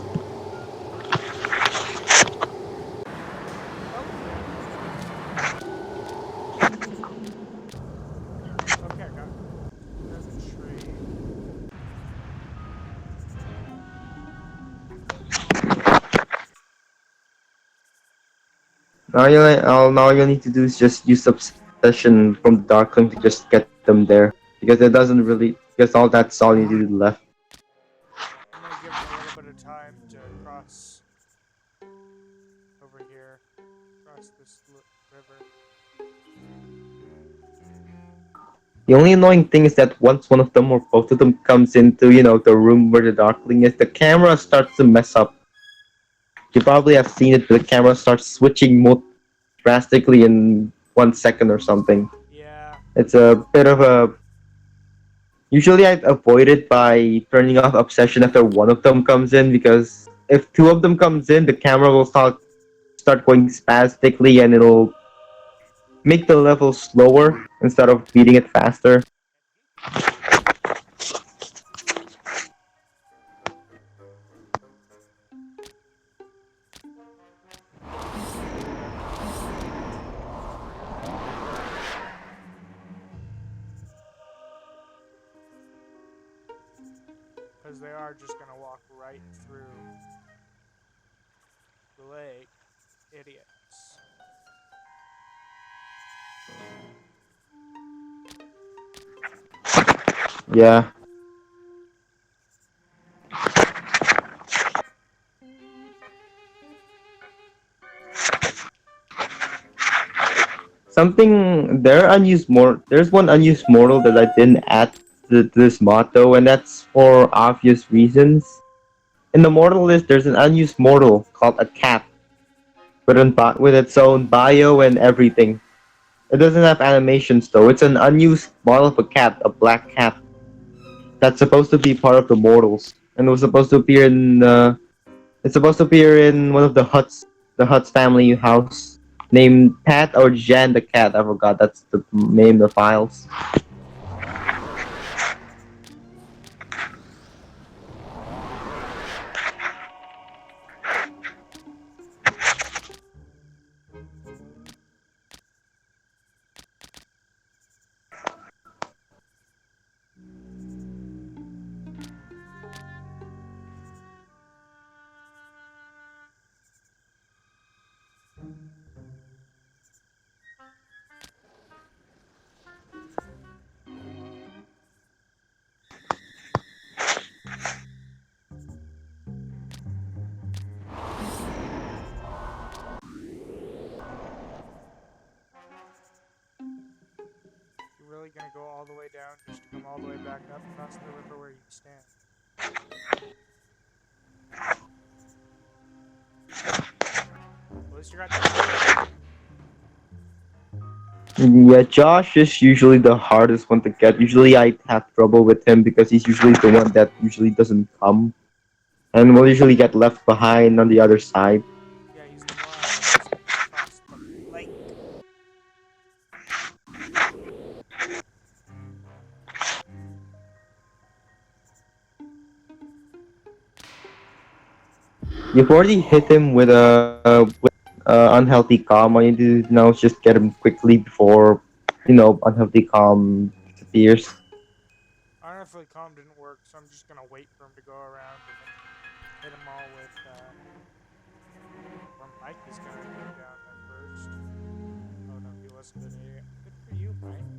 Okay, I got the tree. Now you need to do is just use obsession from the Darkling to just get them there, because it doesn't really, because all that's all you need to do left. I'm gonna give them a little bit of time to cross over here, across this river. The only annoying thing is that once one of them or both of them comes into, the room where the Darkling is, the camera starts to mess up. You probably have seen it, but the camera starts switching mode drastically in 1 second or something. Yeah. It's a bit of a. Usually, I avoid it by turning off obsession after one of them comes in, because if two of them comes in, the camera will start going spastically, and it'll make the level slower instead of beating it faster. Because they are just gonna walk right through the lake. Idiots. Yeah. There's one unused mortal that I didn't add to this motto, and that's for obvious reasons. In the mortal list, there's an unused mortal called a cat, with its own bio and everything. It doesn't have animations though. It's an unused model of a cat, a black cat, that's supposed to be part of the mortals, and it was supposed to appear in. It's supposed to appear in one of the Huts family house, named Pat or Jan the cat. I forgot. That's the name of the files. You're really gonna go all the way down just to come all the way back up across the river where you stand. At least you got that. Yeah, Josh is usually the hardest one to get. Usually I have trouble with him because he's usually the one that usually doesn't come, and will usually get left behind on the other side. Yeah, he's the moron that doesn't cross the lake. You've already hit him with unhealthy calm. All you do now is just get him quickly before unhealthy calm disappears. Unhealthy calm didn't work, so I'm just gonna wait for him to go around and then hit them all with. Or Mike is gonna go down there first. Oh no, he wasn't an idiot. Good for you, Mike.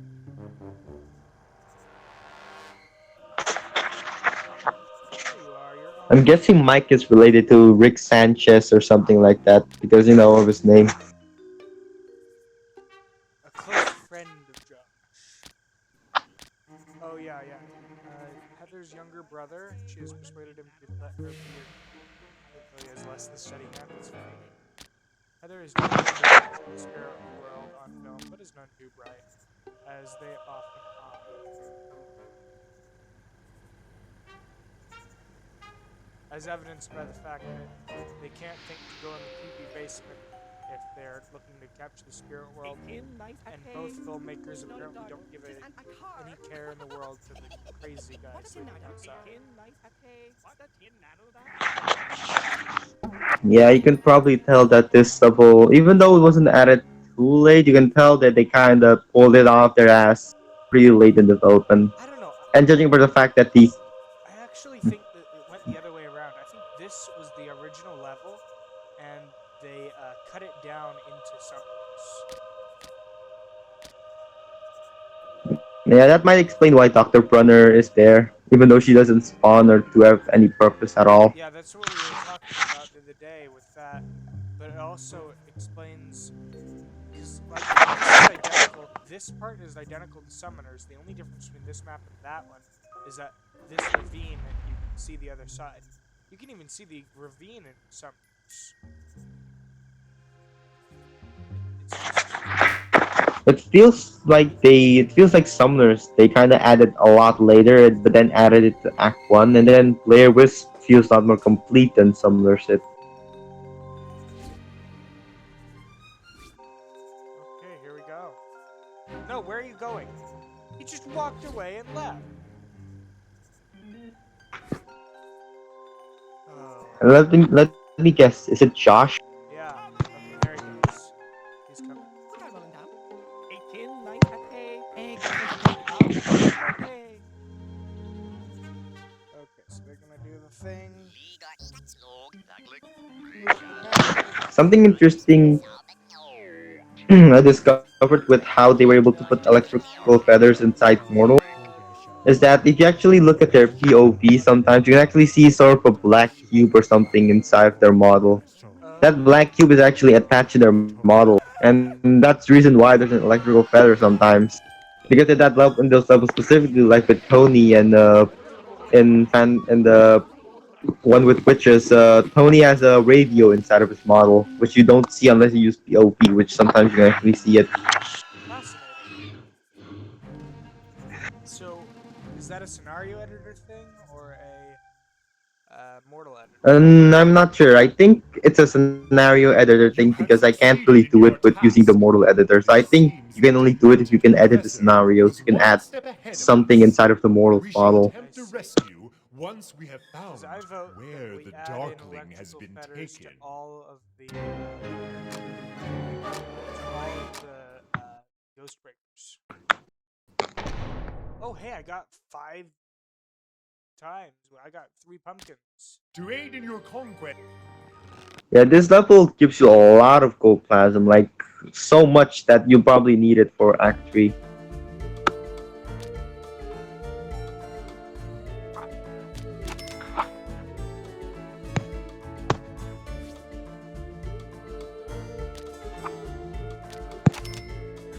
There you are. You're on. I'm guessing Mike is related to Rick Sanchez or something like that because of his name. A close friend of Josh. Oh yeah. Heather's younger brother. She has persuaded him to let her be. He has less than studying habits. Heather is not the spirit world on film, but is none too bright, as they often are. As evidenced by the fact that they can't think to go in the creepy basement if they're looking to capture the spirit world, and both filmmakers apparently don't give any care in the world to the crazy guys living outside. Yeah, you can probably tell that this level, even though it wasn't added too late, you can tell that they kind of pulled it off their ass pretty late in development. I don't know. And judging by the fact that the I actually think that it went the other way around. I think this was the original level, and they cut it down into summers. Yeah, that might explain why Dr. Brunner is there, even though she doesn't spawn or to have any purpose at all. Yeah, that's what we were talking about the other day with that. But it also explains, because like this part is identical to Summoners. The only difference between this map and that one is that this ravine, you can see the other side. You can even see the ravine in Summoners. It's just... It feels like Summoners, they kind of added a lot later, but then added it to Act 1, and then Blair Wisp feels a lot more complete than Summoners did. Okay, here we go. No, where are you going? He just walked away and left. Oh. Let me guess, is it Josh? Yeah. Okay, there he goes. He's coming. Okay, so they're gonna do the thing. Something interesting I discovered with how they were able to put electrical feathers inside Mortal is that if you actually look at their POV, sometimes you can actually see sort of a black cube or something inside of their model. That black cube is actually attached to their model, and that's the reason why there's an electrical feather sometimes. Because at that level, in those levels specifically, like with Tony and the one with witches, Tony has a radio inside of his model, which you don't see unless you use POV, which sometimes you can actually see it. Fascinating. So, is that a scenario editor thing or a Mortal editor? I'm not sure. I think it's a scenario editor thing because I can't really do it with using the Mortal editor. So I think you can only do it if you can edit the scenarios. You can add something inside of the Mortal model. Attempt to rescue once we have found I vote where that we the add in Darkling has electrical been feathers to taken. all of the Ghost Breakers. Oh, hey, I got 5 times. I got 3 pumpkins. To aid in your conquest, Yeah, this level gives you a lot of gold plasm, like so much that you probably need it for Act 3.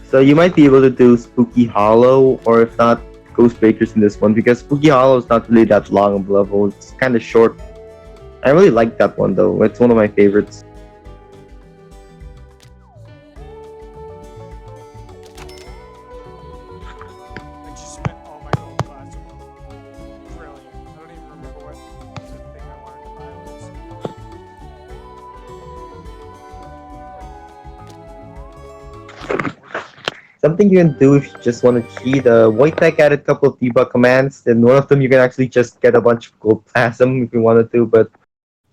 So you might be able to do Spooky Hollow, or if not, Ghost Breakers in this one, because Spooky Hollow is not really that long of a level, it's kind of short. I really like that one though, it's one of my favorites. I just spent all my gold plasma. Brilliant. I don't even remember what the thing I wanted to buy was. Something you can do if you just want to cheat, White Tech added a couple of debug commands, and one of them you can actually just get a bunch of gold plasm if you wanted to, but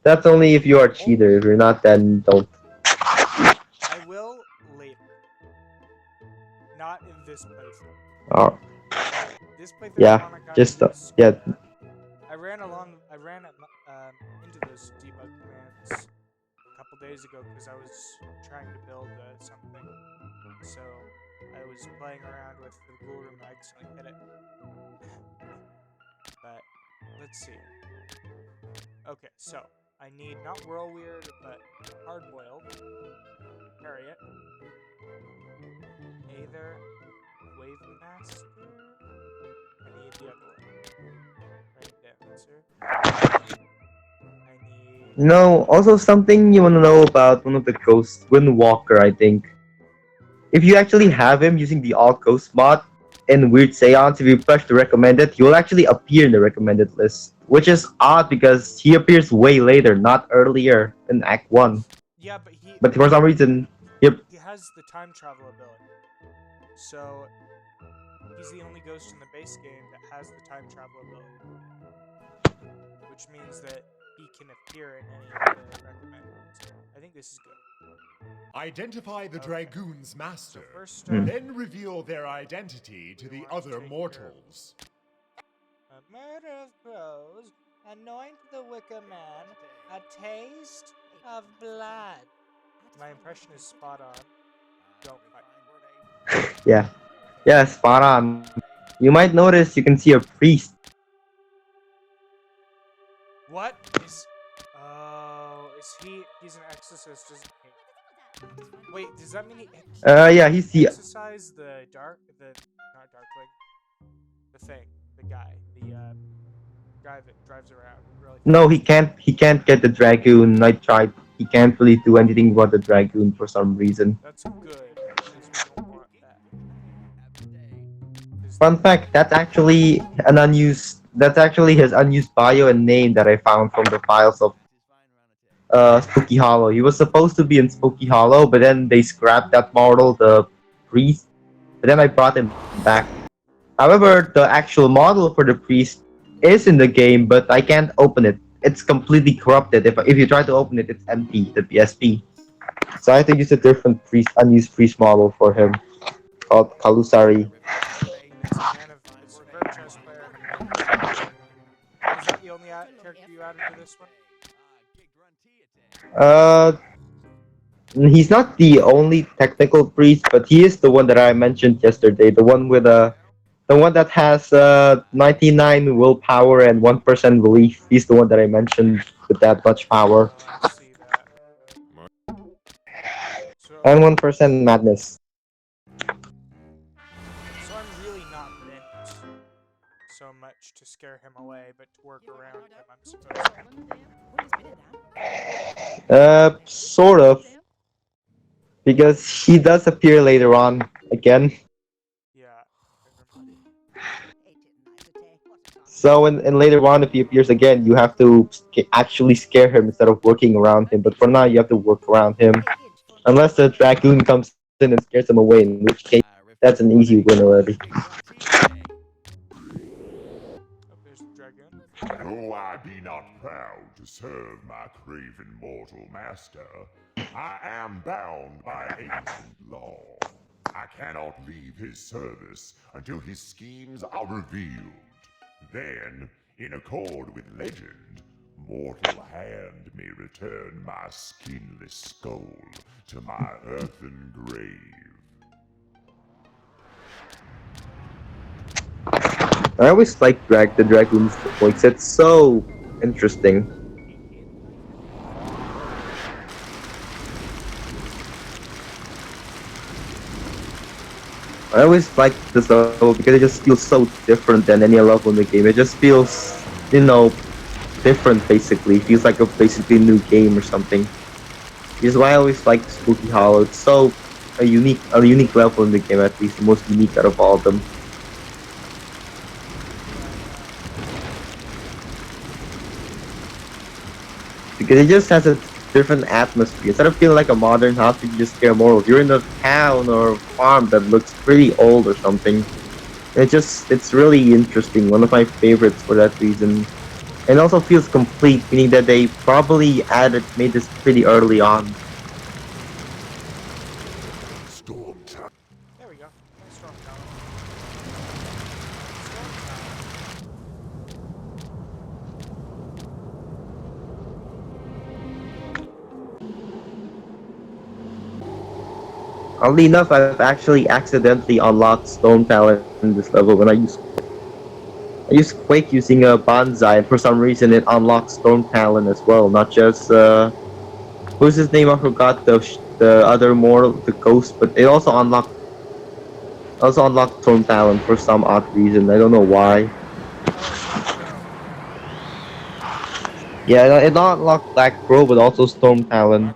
that's only if you are a cheater. If you're not, then don't. not in this playthrough. Oh, This playthrough, yeah, I wanna got just into yeah. I ran into those debug commands a couple days ago because I was trying to build something. So I was playing around with the ghoul room and I accidentally hit it. But let's see. Okay, so I need not Whirlweird, but Hardboiled. Harriet. Aether. Wave Master. I need the other one. Right, Dancer. I need. No, also something you want to know about one of the ghosts, Windwalker, I think. If you actually have him using the All Ghost mod in Weird Seance, if you push the recommended, he will actually appear in the recommended list. Which is odd because he appears way later, not earlier in Act 1. Yeah, But for some reason, yep. he has the time travel ability. So he's the only ghost in the base game that has the time travel ability. Which means that he can appear in any of the recommended. I think this is good. Identify the Okay. Dragoon's So master. first, Then reveal their identity to the want to other take care of- mortals. Murder of crows, anoint the Wicker Man, a taste of blood. My impression is spot on. Don't fight. Yeah. Yeah, spot on. You might notice you can see a priest. What is? Oh, is he? He's an exorcist, isn't he? Wait, does that mean he? Yeah, he's the Exorcise the not Darkling, the thing, the guy that drives around. Really No, fast. he can't get the Dragoon. I tried. He can't really do anything about the Dragoon for some reason. That's good. Because we don't want that. 'Cause Fun fact, that's actually his unused bio and name that I found from the files of Spooky Hollow. He was supposed to be in Spooky Hollow, but then they scrapped that model, the priest. But then I brought him back. However, the actual model for the priest is in the game, but I can't open it. It's completely corrupted. If you try to open it, it's empty, the PSP. So I had to use a different unused priest model for him, called Kalusari. It's a verb chess player. Is that the only character you added to this one? He's not the only technical priest, but he is the one that I mentioned yesterday. The one that has 99 willpower and 1% relief. He's the one that I mentioned with that much power I see that. So, and 1% madness. so I'm really not meant so much to scare him away, but to work around him, I'm supposed to. Sort of, because he does appear later on again. Yeah. I remember. So and later on, if he appears again, you have to actually scare him instead of working around him. But for now, you have to work around him, unless the Dragoon comes in and scares him away, in which case that's an easy win already. Oh, there's the dragoon. Though I be not proud to serve my craven mortal master, I am bound by ancient law. I cannot leave his service until his schemes are revealed. Then, in accord with legend, mortal hand may return my skinless skull to my earthen grave. I always like the Dragoon's voice. It's so interesting. I always like this level because it just feels so different than any level in the game. It just feels, different basically. It feels like a basically new game or something. This is why I always like Spooky Hollow. It's so a unique level in the game, at least the most unique out of all of them. Because it just has a different atmosphere. Instead of feeling like a modern house, you just scare more. If you're in a town or farm that looks pretty old or something, it's really interesting. One of my favorites for that reason. It also feels complete, meaning that they probably made this pretty early on. Storm time. There we go. Nice Oddly enough, I've actually accidentally unlocked Stone Talent in this level when I used Quake using a Banzai, and for some reason it unlocks Stone Talent as well, not just who's his name? I forgot the other mortal, the ghost, but it also unlocked Stone Talent for some odd reason. I don't know why. Oh, Black Crow. Yeah, it not unlocked Black Crow, but also Storm Talon.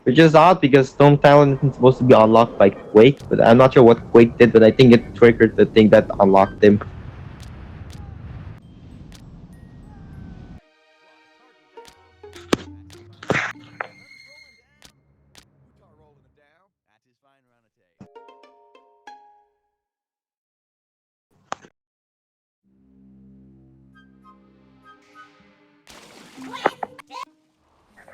Which is odd because Storm Talon isn't supposed to be unlocked by Quake, but I'm not sure what Quake did, but I think it triggered the thing that unlocked him. Rolling him down. That is fine, Ranate.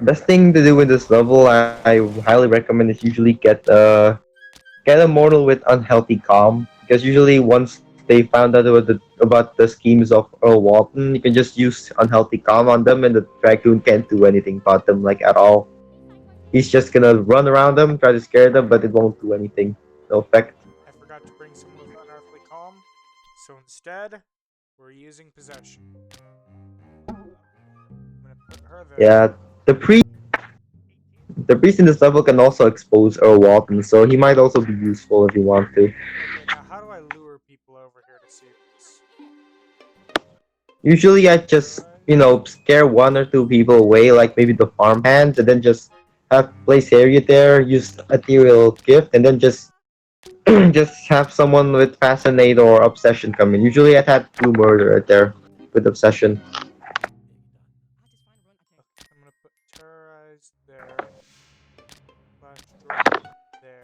Best thing to do in this level, I highly recommend is usually get a mortal with unhealthy calm, because usually once they found out about the schemes of Earl Walton, you can just use unhealthy calm on them, and the Dragoon can't do anything about them like at all. He's just gonna run around them, try to scare them, but it won't do anything. No effect. I forgot to bring someone with Unearthly Calm, so instead, we're using Possession. I'm gonna put her there. Yeah, the priest in this level can also expose Earl Walton, so he might also be useful if you want to. Okay, now how do I lure people over here to see this? Usually I just, scare one or two people away, like maybe the farmhands, and then just have place Harriet there, use ethereal gift, and then just just have someone with fascinate or obsession come in. Usually I've had blue murder right there with obsession. I'm gonna put Terrorize there, Flash Drop there,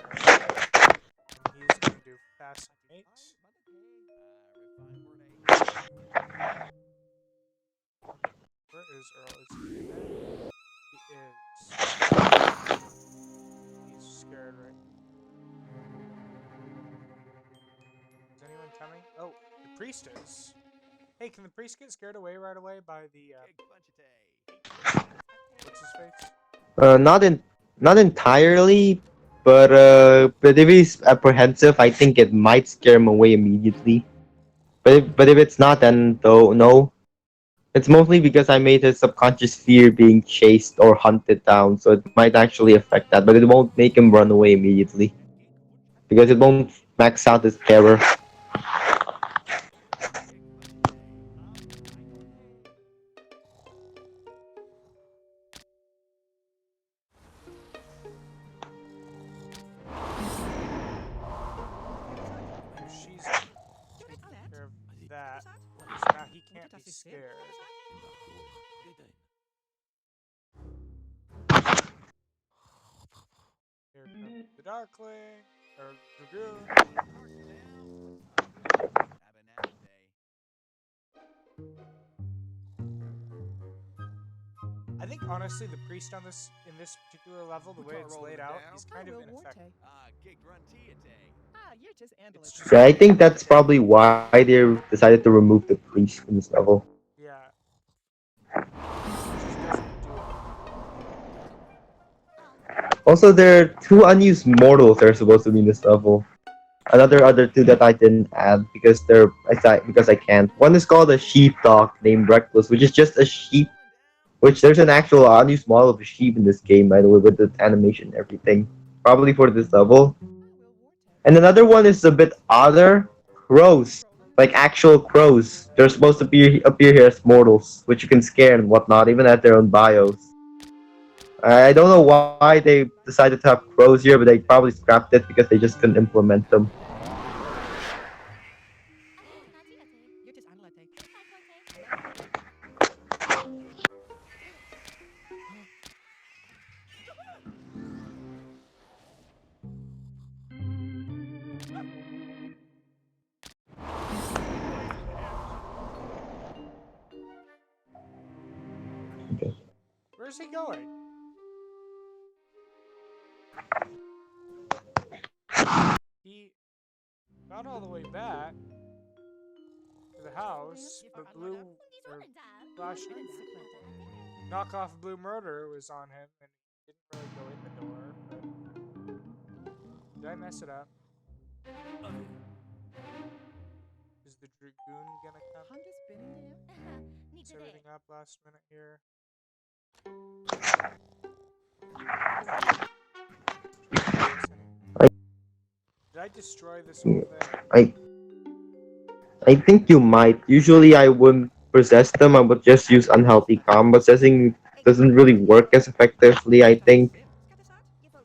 and he's gonna do Fascinate. Where is Earl? Is he in there? He is. He's scared right now. Is anyone coming? Oh, the priest is. Hey, can the priest get scared away right away by the what's his face? Not entirely, but if he's apprehensive, I think it might scare him away immediately. But if it's not, then though no. It's mostly because I made his subconscious fear being chased or hunted down, so it might actually affect that, but it won't make him run away immediately. Because it won't max out his terror. And she's taking care of that. So now he can't be scared. Here comes the Darkling, or Dragoon. I think honestly the priest on this in this particular level, the way it's laid out, he's kind of ineffective. Ah, you're just It's Andalus. just Yeah, I think that's probably why they decided to remove the priest in this level. yeah. It just doesn't do it. Also, there are two unused mortals that are supposed to be in this level. Other two that I didn't add because I can't. One is called a sheepdog named Reckless, which is just a sheep. Which there's an actual unused model of a sheep in this game, by the way, with the animation and everything. Probably for this level. And another one is a bit odder. Crows. Like actual crows. They're supposed to appear here as mortals, which you can scare and whatnot, even at their own bios. I don't know why they decided to have crows here, but they probably scrapped it because they just couldn't implement them. You're just Andalus. Where's he going? He got all the way back to the house, but blue or flash knockoff blue murder was on him, and he didn't really go in the door. But I mess it up? Is the Dragoon gonna come? I'm just spinning there. Need Is today. everything up last minute here? Did I destroy this whole thing? I think you might. Usually I wouldn't possess them, I would just use unhealthy calm. Possessing doesn't really work as effectively, I think.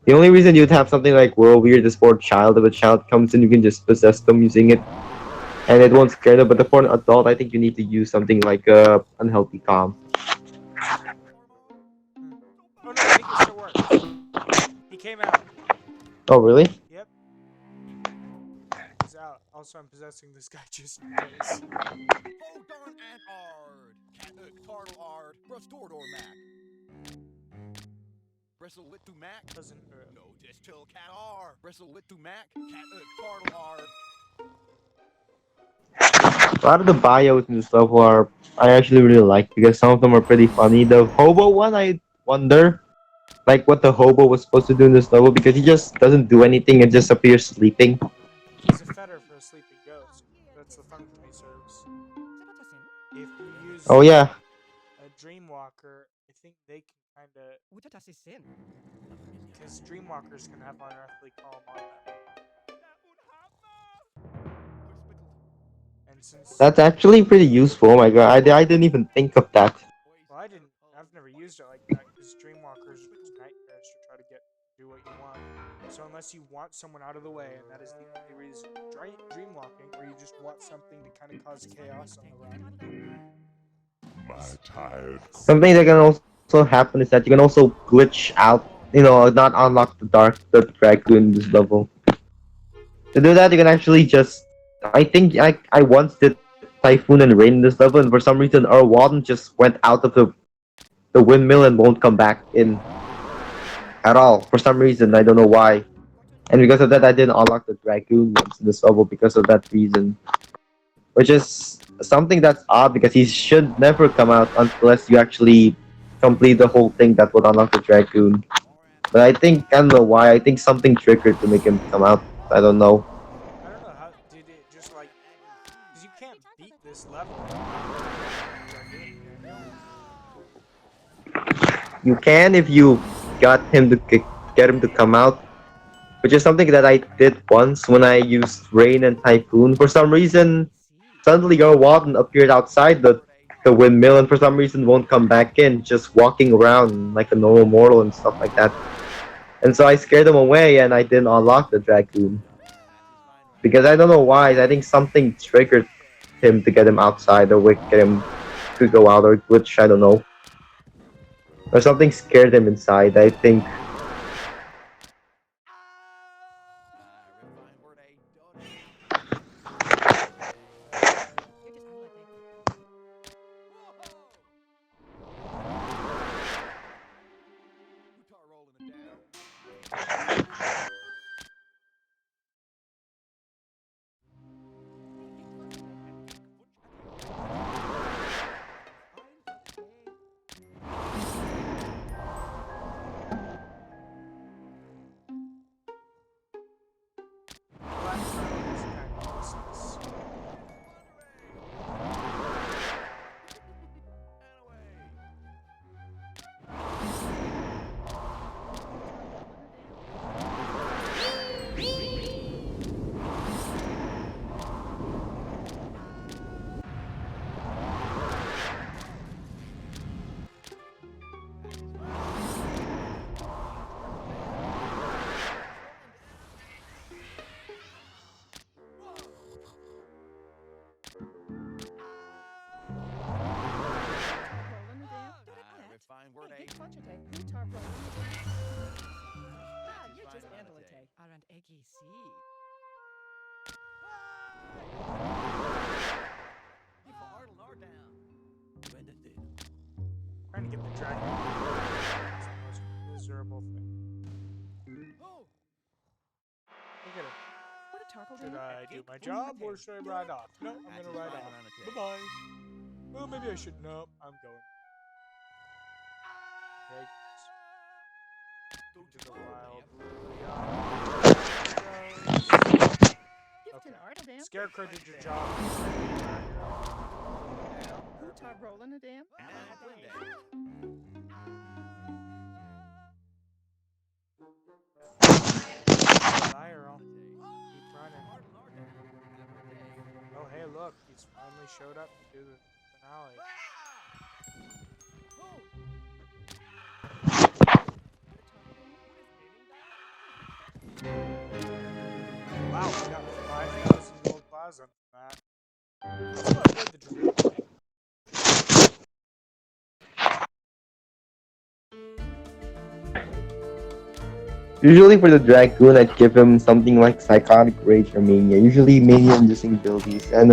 The only reason you'd have something like World Weird is for a child. If a child comes in, you can just possess them using it, and it won't scare them. But for an adult, I think you need to use something like unhealthy calm. Oh no, I think it still works. He came out. Oh, really? Yep. He's out. Also, I'm possessing this guy just in case. Oh darn ant ard. Cat turtle ard. Restore door mac. Bristle lit to mac. Doesn't No, just till cat ard. Bristle lit to mac. Cat turtle ard. A lot of the bios in this level are I actually really like because some of them are pretty funny. The hobo one, I wonder like what the hobo was supposed to do in this level because he just doesn't do anything and just appears sleeping. He's a fetter for a sleeping ghost. That's the function he serves. If you use Oh yeah. a Dreamwalker, I think they can kind of, because Dreamwalkers can have unearthly calm on them. And since That's actually pretty useful. Oh my god, I didn't even think of that. well, I've never used it like that because Dreamwalkers are just nightmares to try to do what you want. So unless you want someone out of the way, and that is the only reason, dreamwalking, or you just want something to kind of cause chaos on the run. My tired Something that can also happen is that you can also glitch out, not unlock the dragoon in this level. To do that, you can actually just. I think I once did Typhoon and Rain in this level, and for some reason, our Warden just went out of the windmill and won't come back in at all. For some reason, I don't know why. And because of that, I didn't unlock the Dragoon once in this level because of that reason. Which is something that's odd because he should never come out unless you actually complete the whole thing that would unlock the Dragoon. But I don't know why, I think something triggered to make him come out. I don't know. I don't know how did it just like, because you can't beat this level. You can if you got him to get him to come out, which is something that I did once when I used Rain and Typhoon. For some reason, suddenly your Warden appeared outside the windmill and for some reason won't come back in, just walking around like a normal mortal and stuff like that. And so I scared him away and I didn't unlock the Dragoon. Because I don't know why, I think something triggered him to get him outside or get him to go out or glitch, I don't know. Or something scared him inside, I think. Trying to get the dragon is the most miserable thing. Look at it. Should I do my job or should I ride off? No, I'm gonna ride off. Bye bye. Well, maybe I should. No, I'm going. Dragons. Into the wild. to the art of them. Scarecrow did your job. Who taught rolling a damn? Bye, Earl. Keep running. Oh, hey, look. He's finally showed up to do the finale. Wow, we got 5,000 gold plasma from that. Let's go avoid the Dragoon. Usually for the Dragoon, I'd give him something like Psychotic Rage or Mania. Usually Mania-inducing abilities. And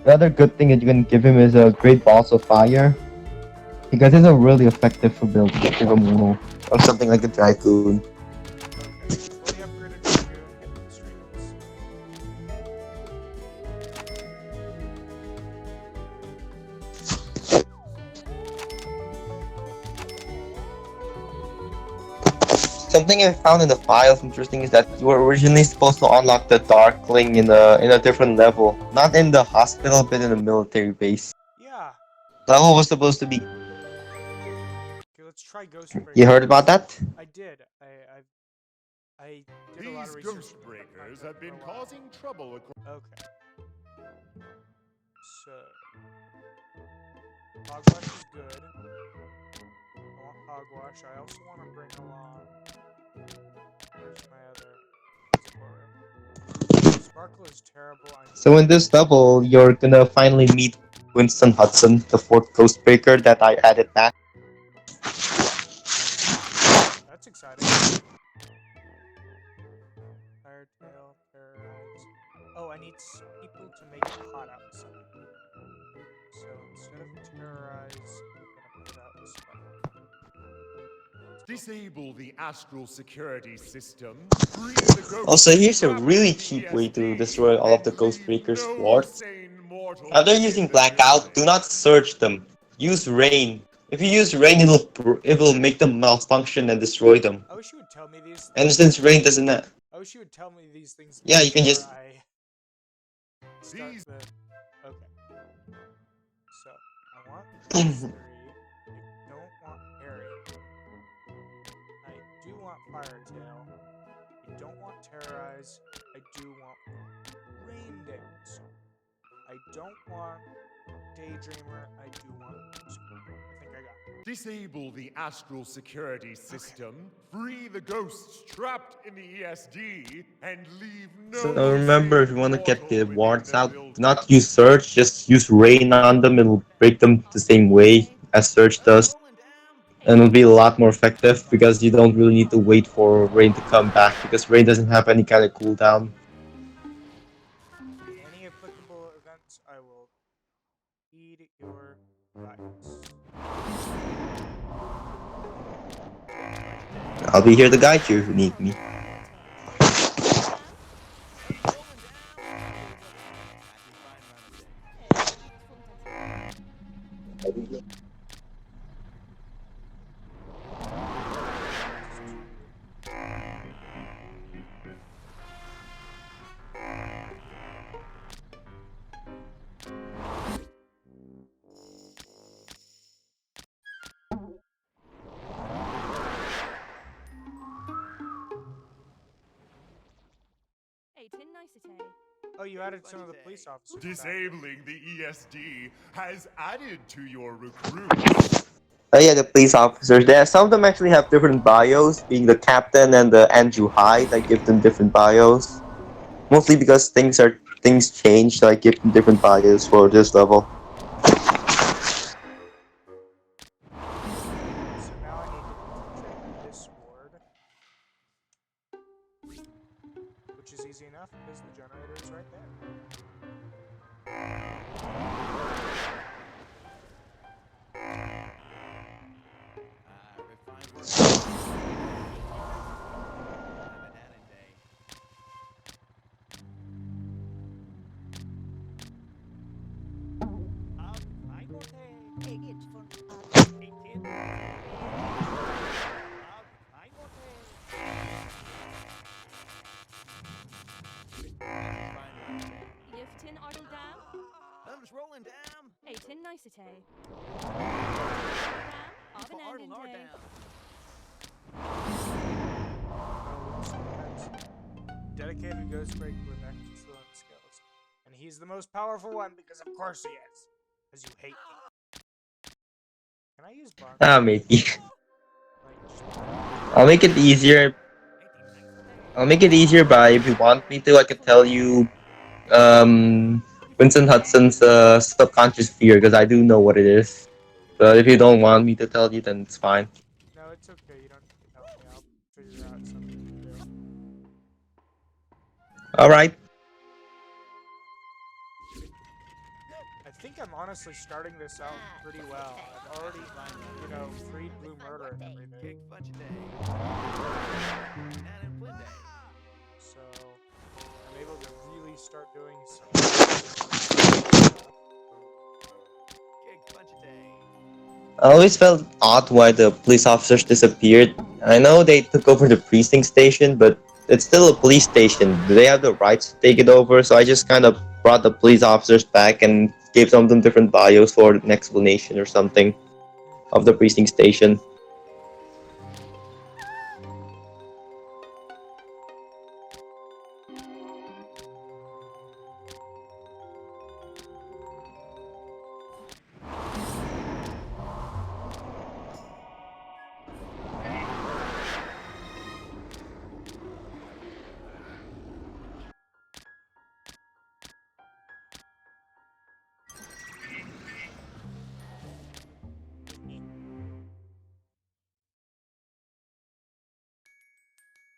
another good thing that you can give him is a Great Balls of Fire. Because it's a really effective ability to give him more. Or something like a Dragoon. Okay, fully upgraded Dragoon, get the streams. Something I found in the files interesting is that you were originally supposed to unlock the Darkling in a different level. Not in the hospital, but in a military base. Yeah. The level was supposed to be... Okay, let's try Ghostbreaker. You heard about that? I did. I did a lot of These research. ghost into breakers Dark have been for a while. causing trouble across. Okay. So, Hogwash is good. I want Hogwash. I also want to bring along. Where's my other Zipporah? Sparkle is terrible. So in this level, you're gonna finally meet Winston Hudson, the fourth Ghostbreaker that I added back. That's exciting. Firetail, terrorize. Oh, I need people to make it hot outside. So instead of terrorize, I'm gonna put out a spell. Disable the astral security system. Free the ghosts Also, here's a trapped really in the cheap way to ESD, destroy all of the and Ghostbreaker's leave no wards. sane mortal After in using the Blackout, do building. not search them. Use Rain. If you use Rain, it will make them malfunction and destroy them. I wish you would tell me these. And since Rain doesn't... I wish you would tell me these things. Yeah, you can before just- I start These- the. Okay. So I want these three. I don't want Harry. I do want Firetail. I don't want Terrorize. I do want Rain Dance. I don't want Daydreamer. I do want. I think I got it. Disable the astral security system. Free the ghosts trapped in the ESD, and leave no. So remember, if you sane want to get the mortal within wards the out, building. do not use Search, just use Rain on them. It'll break them the same way as Search does. And it'll be a lot more effective because you don't really need to wait for Rain to come back because Rain doesn't have any kind of cooldown. Any applicable events, I will heed your advice. I'll be here to guide you if you need me. Hey, tin nicety. Oh, you added some of the police officers. back. Disabling the ESD has added to your recruits. Oh yeah, the police officers. Some of them actually have different bios, being the captain and the Andrew Hyde. I give them different bios. Mostly because things change, so I give them different bios for this level. So now I need to concentrate this ward. Which is easy enough because the generator is right there. Refined word. Have an added day. Refined word day. It's for Refined word day. Yiftin nicety. Of an Ardle ending Nar day. down. Dedicated Ghost Break with excellent skills. And he's the most powerful one because of course he is. Because you hate me. Can I use Bond? Ah, matey. Like, just- I'll make it easier. I'll make it easier by if you want me to, I could tell you Winston Hudson's subconscious fear because I do know what it is. But if you don't want me to tell you, then it's fine. No, it's okay. You don't need to help me. I'll figure out something to do. All right. I think I'm honestly starting this out pretty well. I've already, freed Blue Murder and everything. Kick Punch a day. And in Flynn Day. So I'm able to really start doing some. Kick Punch a day. I always felt odd why the police officers disappeared. I know they took over the precinct station, but it's still a police station. Do they have the rights to take it over? So I just kind of brought the police officers back and gave some of them different bios for an explanation or something of the precinct station.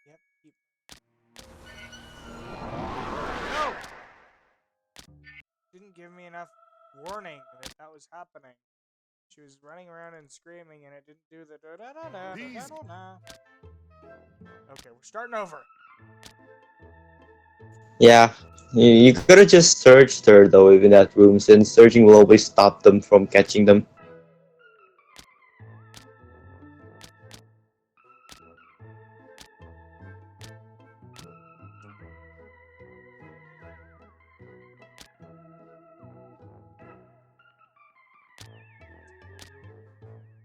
Yep. No! Didn't give me enough warning that was happening. She was running around and screaming, and it didn't do the da da da da da da da. Okay, we're starting over. Yeah, you could have just searched her though in that room, since searching will always stop them from catching them.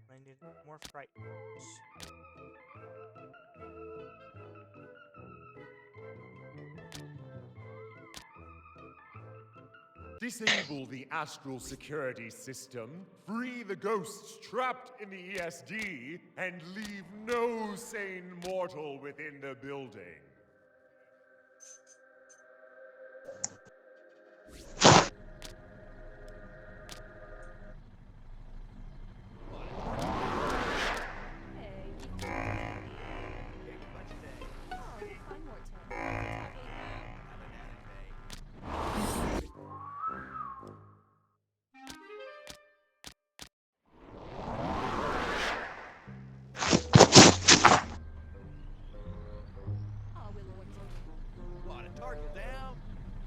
I need more fright bombs. Disable the astral security system, free the ghosts trapped in the ESD, and leave no sane mortal within the building. Hey, Kick Punch a day. oh, you find more time. Have an Adam Day. Oh, we'll order. What a turtle down.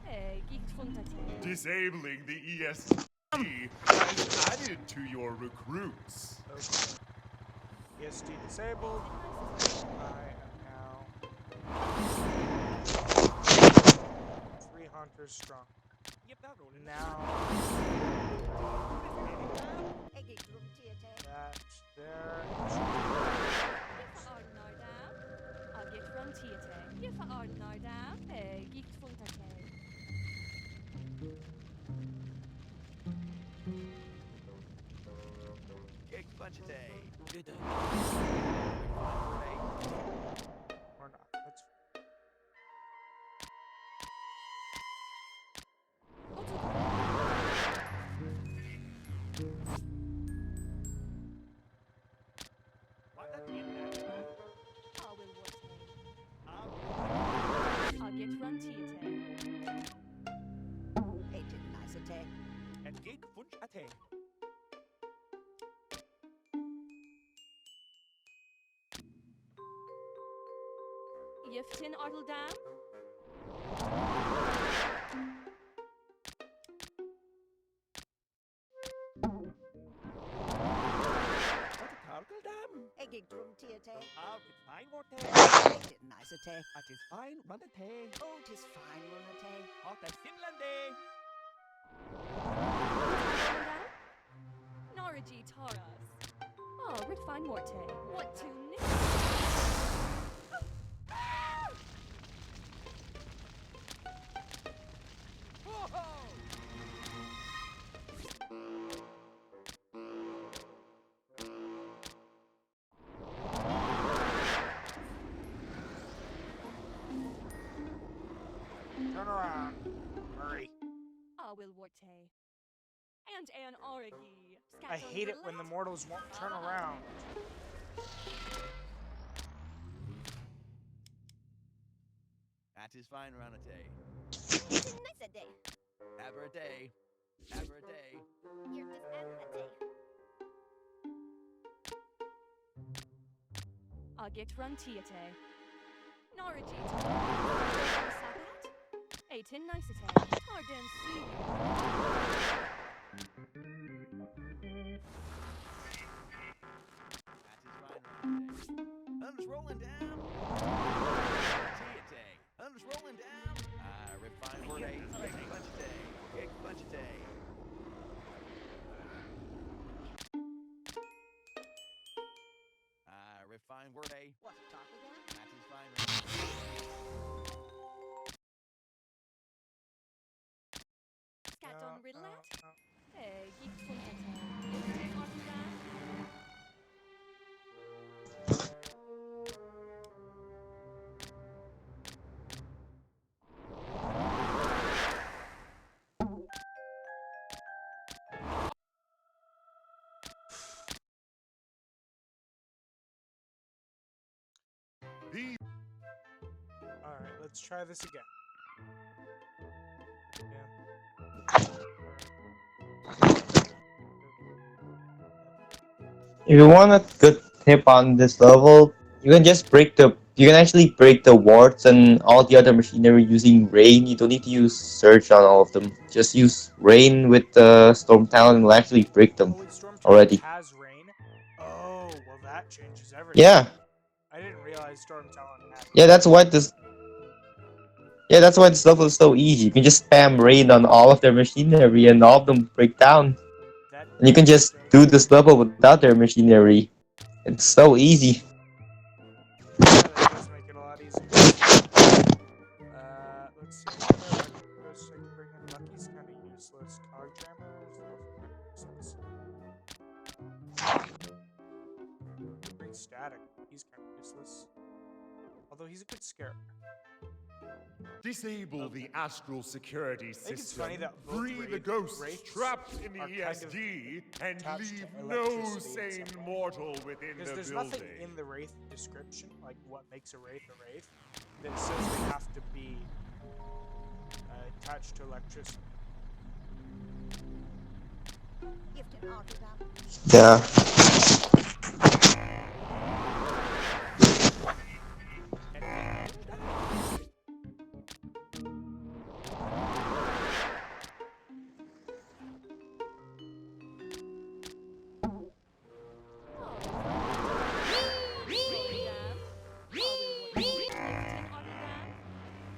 Hey, geeked fun to Disabling the ESD has added to your recruits. Okay. ESD disabled. I am now 3 hunters strong. Yep, that rolling. Now Eggy drum theatre. that's there. If I are now down, I'll get from theatre. If I are now down, hey, geeked fun to Kick Punch a day. Good day. Or not. That's What that mean that? I will work. Um, I'll get from theatre. Hey, didn't nicety. and Kick Punch a day. Yiftin Ardle Dam. What a turtle down. Eggy drum theatre. It's fine, Morte. Hey, didn't nicety. It is fine, run a tay. Oh, 'tis fine, runate. Hot as Finland day. Norigi Taras. Oh, Ritfine Morte. What to Nick? Turn around. Hurry. Ah, will Morte. And an Origi. I hate it when the mortals won't turn around. That is fine, Ranate. Nice a day. Have a day. Have a day. You're just having a day. Agit run tiate. Norigi Taras. Sabat. Eightin nicete. Tarden see. That is fine, Ranate. Hunter's rolling down. Tiate. Hunter's rolling down. Refine word A. Big bunch of day. Big bunch of day. Refine word A. What's it talking about? That is fine, Ranate. Scat on Riddlat. No. Gift Funtete. Artigan. The Alright, let's try this again. If you want a good tip on this level, you can just you can actually break the wards and all the other machinery using rain. You don't need to use surge on all of them. Just use rain with the storm talent and it'll actually break them. Oh, wait, Storm already. Talon has rain? Oh, well that changes everything. Yeah, I didn't realize Storm Talon had yeah, that's why this level is so easy. You can just spam rain on all of their machinery and all of them break down. that. And you can just do this level without their machinery. It's so easy. Yeah, that does make it a lot easier. Let's see. Ghost I can bring in. Lucky's kind of useless. Cog Jammer is also useless. Bring Static. He's kind of useless. Although he's a good scare. disable the astral security think it's system, funny that both free the Wraith- ghosts Wraiths trapped in the are kind of ESD, and attached to leave no electricity sane somehow. mortal within Because the there's building. nothing in the Wraith description, like what makes a Wraith, that says they have to be attached to electricity. Gifted Artigan. Yeah.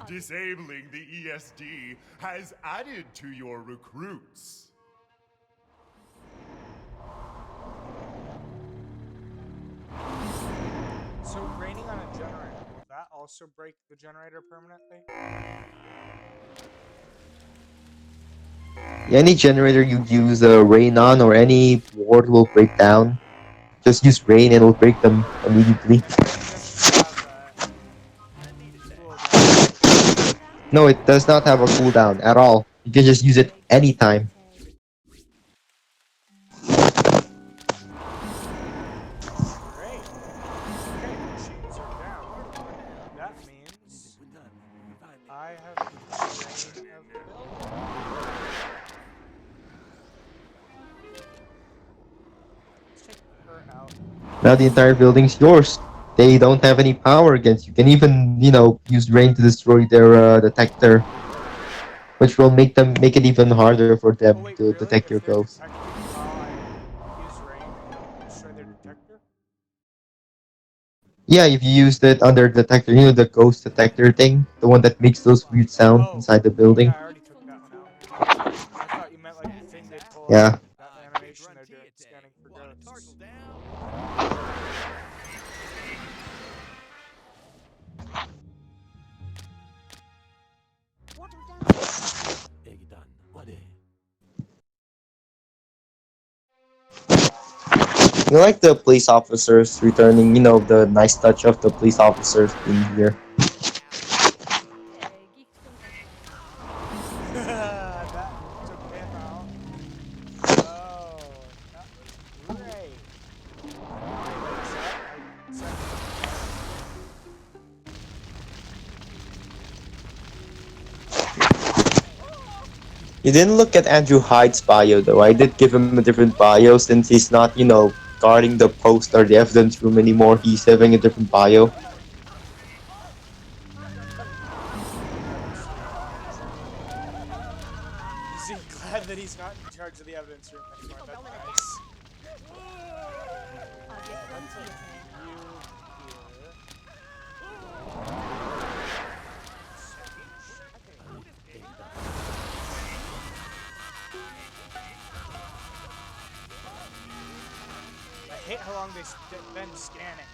Disabling the ESD has added to your recruits. So raining on a generator, will that also break the generator permanently? Any generator you use rain on or any ward will break down. Just use rain and it'll break them immediately. And does it have cooldown? No, it does not have a cooldown at all. You can just use it anytime. Great. Okay, machines are down. That means We're done. Finally. I have the reign of the building. Let's take her out. Now the entire building's yours. They don't have any power against you. You can even, use rain to destroy their detector, which will make it even harder for them Oh wait, to really? detect your If they're ghost. detected while I use rain, it'll destroy their detector? Yeah, if you use that under detector, the ghost detector thing, the one that makes those weird sounds Oh. inside the building. Yeah, I already took that one out. I thought you meant like Finn did pull Yeah. up that animation they're doing, scanning You like the police officers returning, you know, the nice touch of the police officers being here. Gift fantastic. That took him out. Oh, that was great. You didn't look at Andrew Hyde's bio though. I did give him a different bio since he's not, you know, guarding the post or the evidence room anymore. He's having a different bio. Is he glad that he's not in charge of the evidence room anymore? That's nice. I'll get from theatre. You here. I hate how long they spend scanning.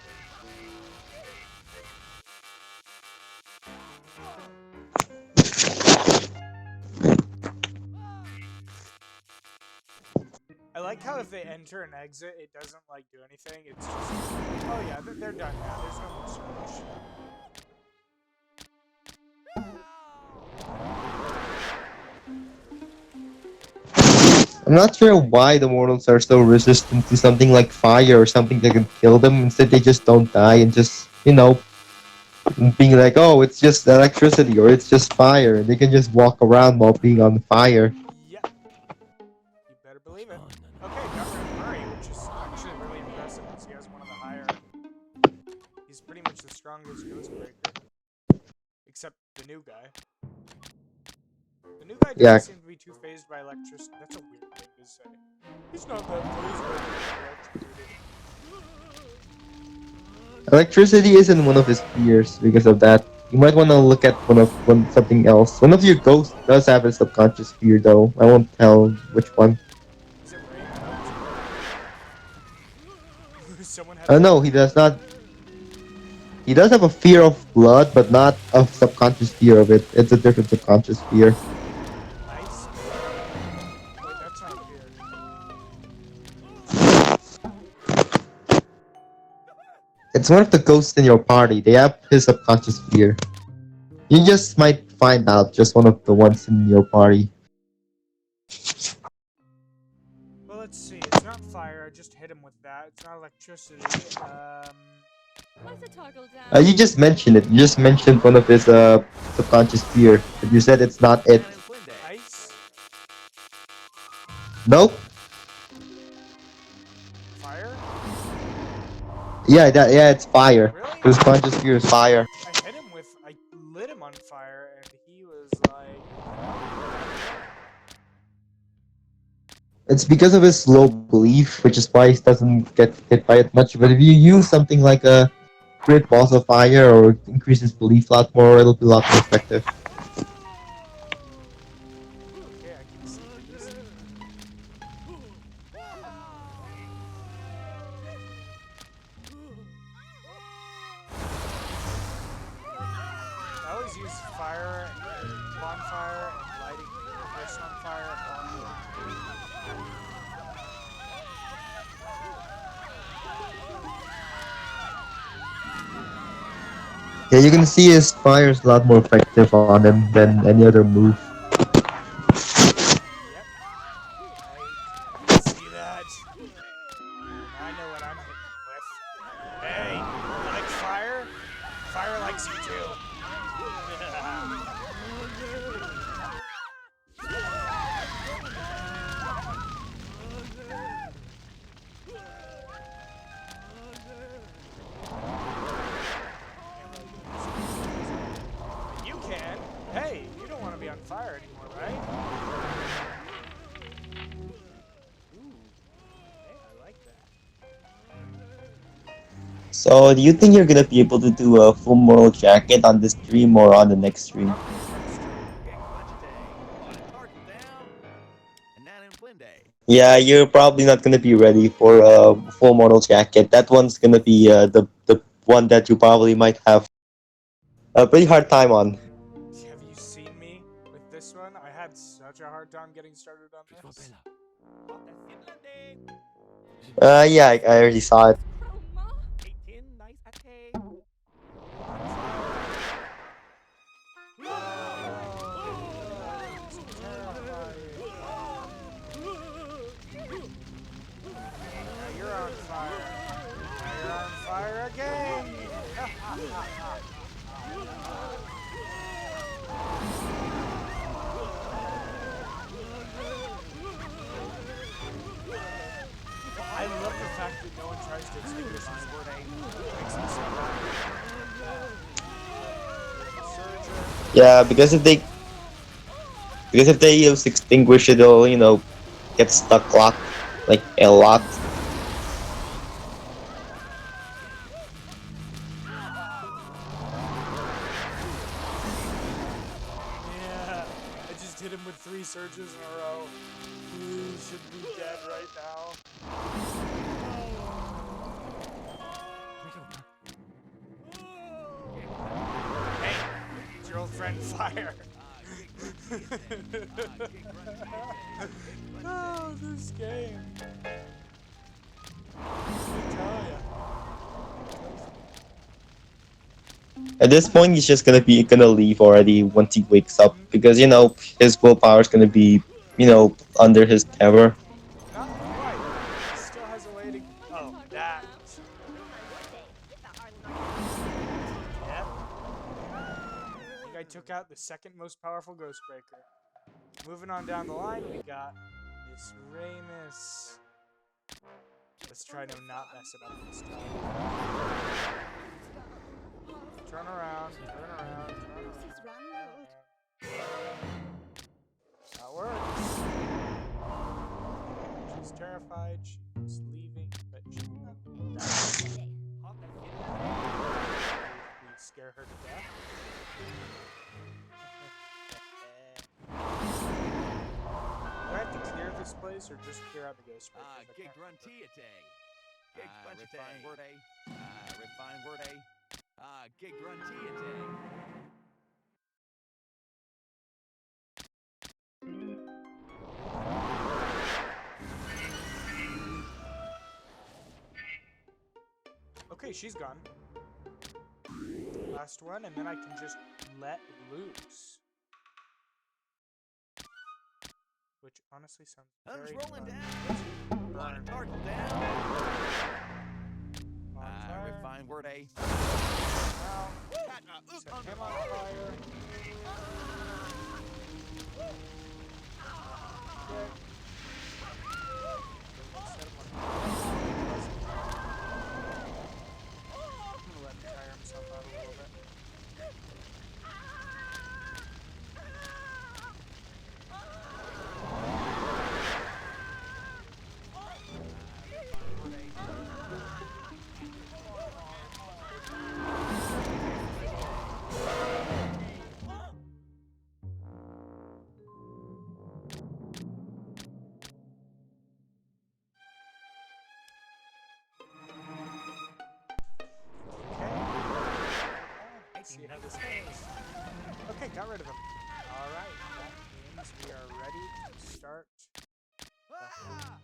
I like how if they enter and exit, it doesn't like do anything. It's just, oh yeah, they're done now. There's no more search. I'm not sure why the mortals are so resistant to something like fire or something that can kill them. Instead, they just don't die and just, you know, being like, oh, it's just electricity or it's just fire. They can just walk around while being on fire. Yeah. You better believe it. Okay, got rid of Murray, which is actually really impressive because he has one of the higher. He's pretty much the strongest Ghostbreaker. Except the new guy. The new guy doesn't seem to be too phased by electricity. That's a weird thing to say. He's not that phased by electricity. Electricity isn't one of his fears because of that. You might want to look at something else. One of your ghosts does have a subconscious fear, though. I won't tell which one. Is it rain? Someone had No, he does not. He does have a fear of blood, but not a subconscious fear of it. It's a different subconscious fear. Nice. Wait, that's not fear. It's one of the ghosts in your party. They have his subconscious fear. You just might find out just one of the ones in your party. Well, let's see. It's not fire. I just hit him with that. It's not electricity. What's the toggle down? You just mentioned it. You just mentioned one of his subconscious fear. But you said it's not it. Ice? Nope. Fire? Yeah, it's fire. Really? His subconscious fear is fire. I hit him with. I lit him on fire, and he was like. It's because of his low belief, which is why he doesn't get hit by it much. But if you use something like a great balls of fire or increase his belief a lot more, it'll be a lot more effective. Okay, I can see this. I always use fire, bonfire, and lighting the person on fire and bonfire. Yeah, you can see his fire is a lot more effective on him than any other move. Yep. I can see that. I know what I'm hitting with. Hey, you like fire? Fire likes you too. You can. Hey, you don't want to be on fire anymore, right? Ooh. Hey, I like that. So, do you think you're gonna be able to do a full moral jacket on this stream or on the next stream? Big budget day. Martin down. And now in Plinde. Yeah, you're probably not gonna be ready for a full moral jacket. That one's gonna be the one that you probably might have a pretty hard time on. Have you seen me with this one? I had such a hard time getting started on this. Yeah, I already saw it. Chroma. 18, nice attack. It's terrifying. Now you're on fire. Now you're on fire again. I love the fact that no one tries to extinguish this word A. Makes me so happy. Surger. Yeah, because if they use extinguish, it'll get stuck locked like a lot. Yeah, I just hit him with 3 surges in a row. He should be dead right now. Hey, it's your old friend Fire. Oh, this game. I tell ya. At this point, he's just gonna leave already once he wakes up because his willpower is gonna be under his terror. Not quite. He still has a way to. Oh, that. Yep. I think I took out the second most powerful Ghostbreaker. Moving on down the line, we got Miss Ramus. Let's try to not mess it up this time. Turn around, turn around, turn around. That works. She's terrified, she's leaving, but she we scare her to death. Do I have to clear this place or just clear out the ghost breakers? I Gig can't run remember. Gig refine word A. Refine word A. Gig run Okay, she's gone. Last one, and then I can just let loose. Which honestly sounds Thumbs very rolling fun. down. Burn. Sparkle down. Bonfire. Refine word A. Now, set him on fire. Good. Set him on fire. I'm gonna let him tire himself out a little bit. See how this goes. Okay, got rid of him. Alright, that means we are ready to start the hunt.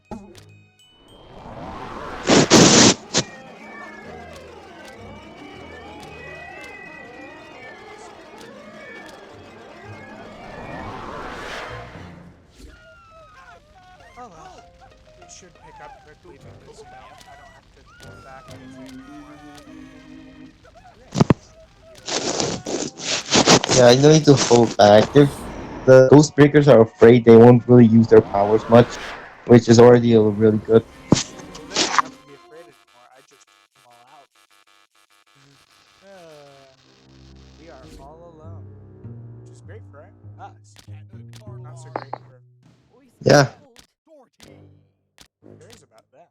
Oh well, it should pick up quickly because now I don't have to pull back anything anymore. Yeah, you don't need to hold back. The ghost breakers are afraid they won't really use their powers much, which is already really good. Well, they don't have to be afraid anymore. I just took them all out. We are all alone, which is great for us. Not so great for Yeah. who cares about them.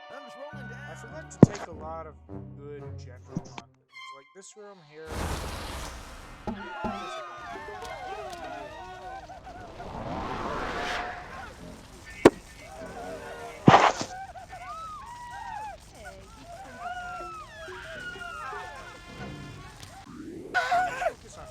Thumbs rolling down. I forgot to take a lot of good general monsters. Like this room here. Focus on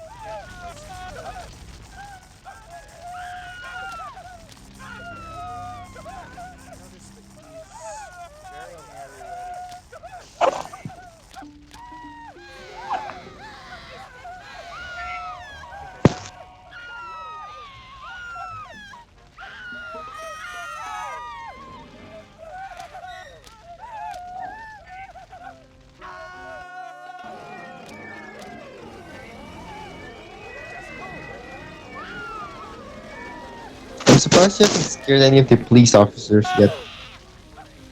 Plus, you haven't scared any of the police officers yet.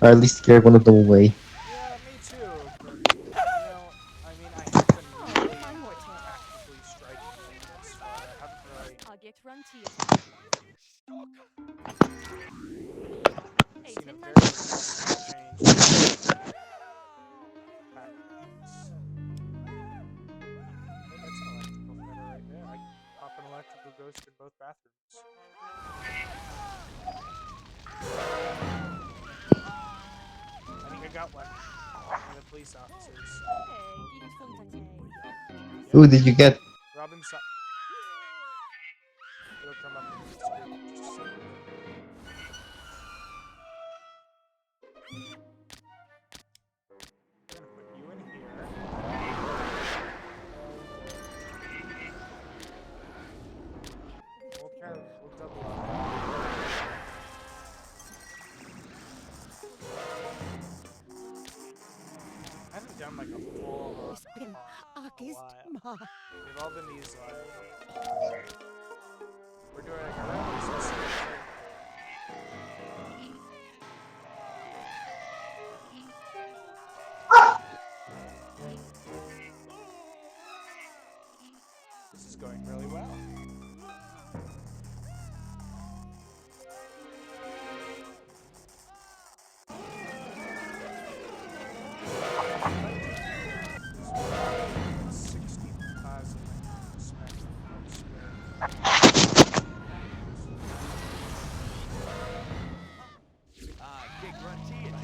Or at least scared one of them away. Yeah, me too. But I mean, I haven't been Oh, really my mortal. actively striking them this far. I haven't really. I'll get run theater. Seen a 18 very months. small change in tactics. Oh, that's an electrical fetter right there. I can pop an electrical ghost in both bathrooms. I think I got one. One of the police officers. Gift Fontaine. Who did you get? Robin Sutton. It'll come up in the screen in just a second. I'm gonna put you in here. We'll double up. I haven't done like a full Spin in a Akis while. Ma. They've all been these we're doing like a round specific thing. This is going really well. Gig run tea day.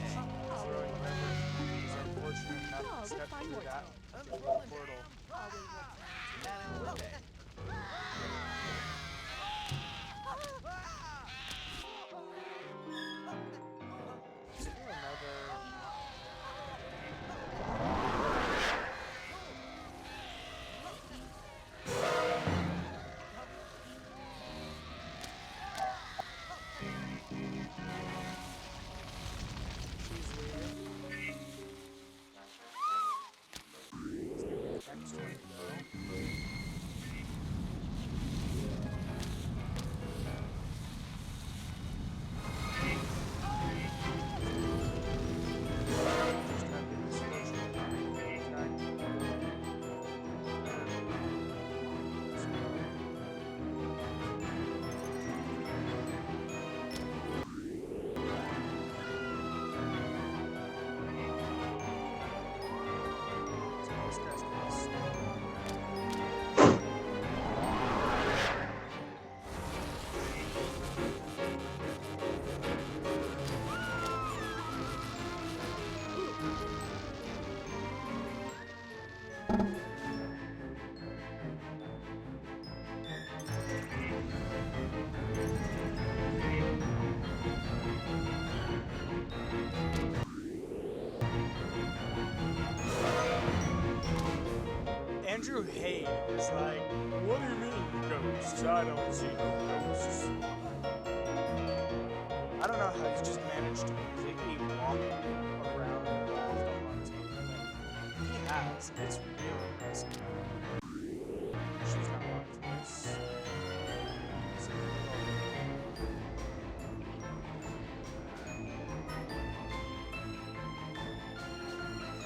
Portal. Bannon Wood day. Is there another? She's leaving. Next one, though. Just have the misfortune of being attacked. So this guy's nice. Andrew Haig is like, what do you mean ghosts? I don't see no ghosts. I don't know how he's just managed to completely walk around all of the Montana. He has. It's really impressive. She's not watching this.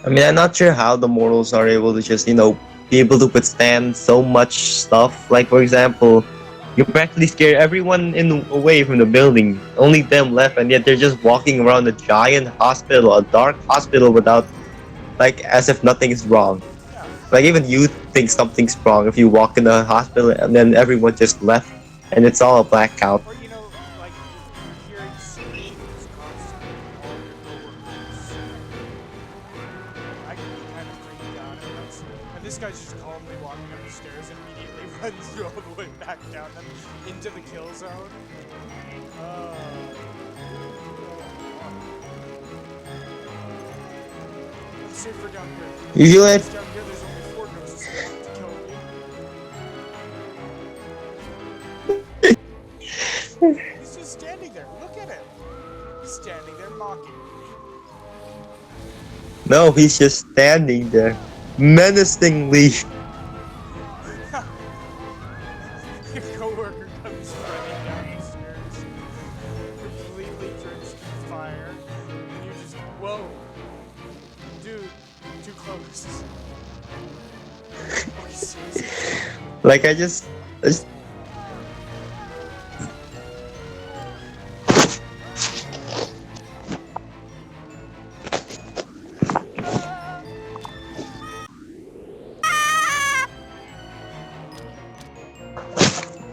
I mean, I'm not sure how the mortals are able to just, be able to withstand so much stuff. Like, for example, you practically scare everyone away from the building. Only them left, and yet they're just walking around a giant hospital, a dark hospital, without, like, as if nothing is wrong. Like, even you think something's wrong if you walk in the hospital and then everyone just left, and it's all a blackout. Or, like, you're hearing screams constantly from all your coworkers. I can be kind of freaked out at that. And this guy's just calmly walking up the stairs and immediately runs all the way back down them into the kill zone. I'm safer down here. You let Down here, there's only 4 ghosts left to kill me. He's just standing there. Look at him. He's standing there mocking me. No, he's just standing there, menacingly. Your coworker comes running down the stairs. Dude, too close. Okay, seriously. Like I just if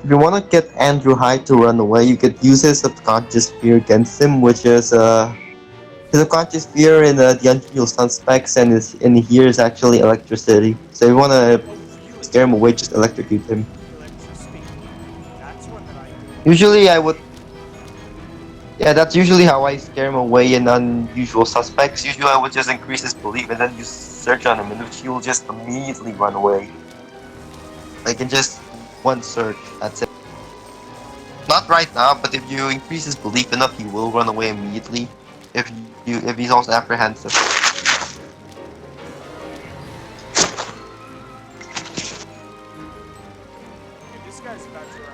you want to get Andrew Hyde to run away, you could use his subconscious fear against him, which is his subconscious fear in the unusual suspects, and here is actually electricity. So if you want to Oh, really? scare him away, just electrocute him. Electricity. That's one that I do. Usually, I would. Yeah, that's usually how I scare him away in unusual suspects. Usually, I would just increase his belief and then just search on him, in which he will just immediately run away. Like in just one search, that's it. Not right now, but if you increase his belief enough, he will run away immediately. If he's also apprehensive. Okay, this guy's about to run.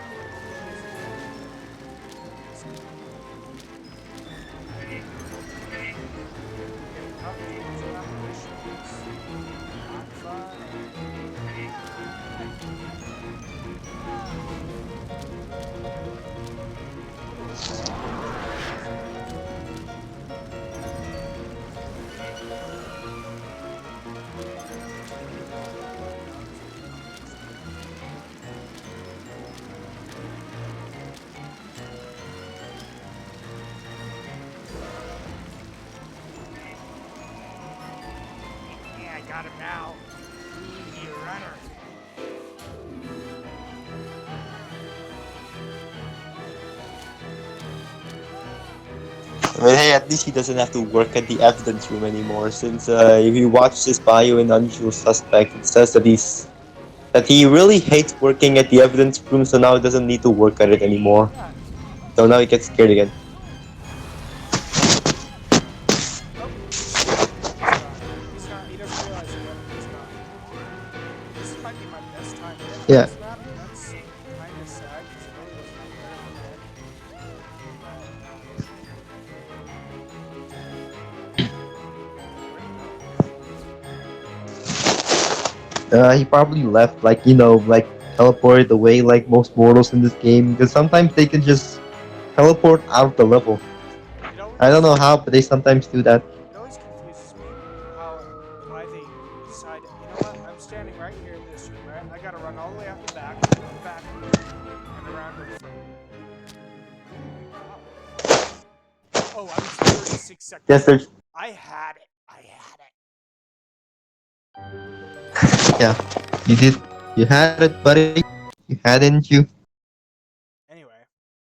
Up to apparitions. Not fun. Yeah, I got him now. You runner. I mean, hey, at least he doesn't have to work at the evidence room anymore. Since if you watch his bio in Unusual Suspect, it says that he really hates working at the evidence room, so now he doesn't need to work at it anymore. Yeah. So now he gets scared again. Oh, shit. He's gone. He doesn't realize it yet. He's gone. This might be my best time yet. on Yeah. This map. That's kind of sad because it really wasn't that He probably left, like, like teleported away like most mortals in this game. Because sometimes they can just teleport out of the level. It always, I don't know how, but they sometimes do that. It always confuses me why they decide, you know what, I'm standing right here in this room, right? I gotta run all the way out the back, and around to the front. Oh, I was 36 seconds. Yes, there's. I had it. I had it. Yeah, you did. You had it, buddy. You had it, didn't you? Anyway,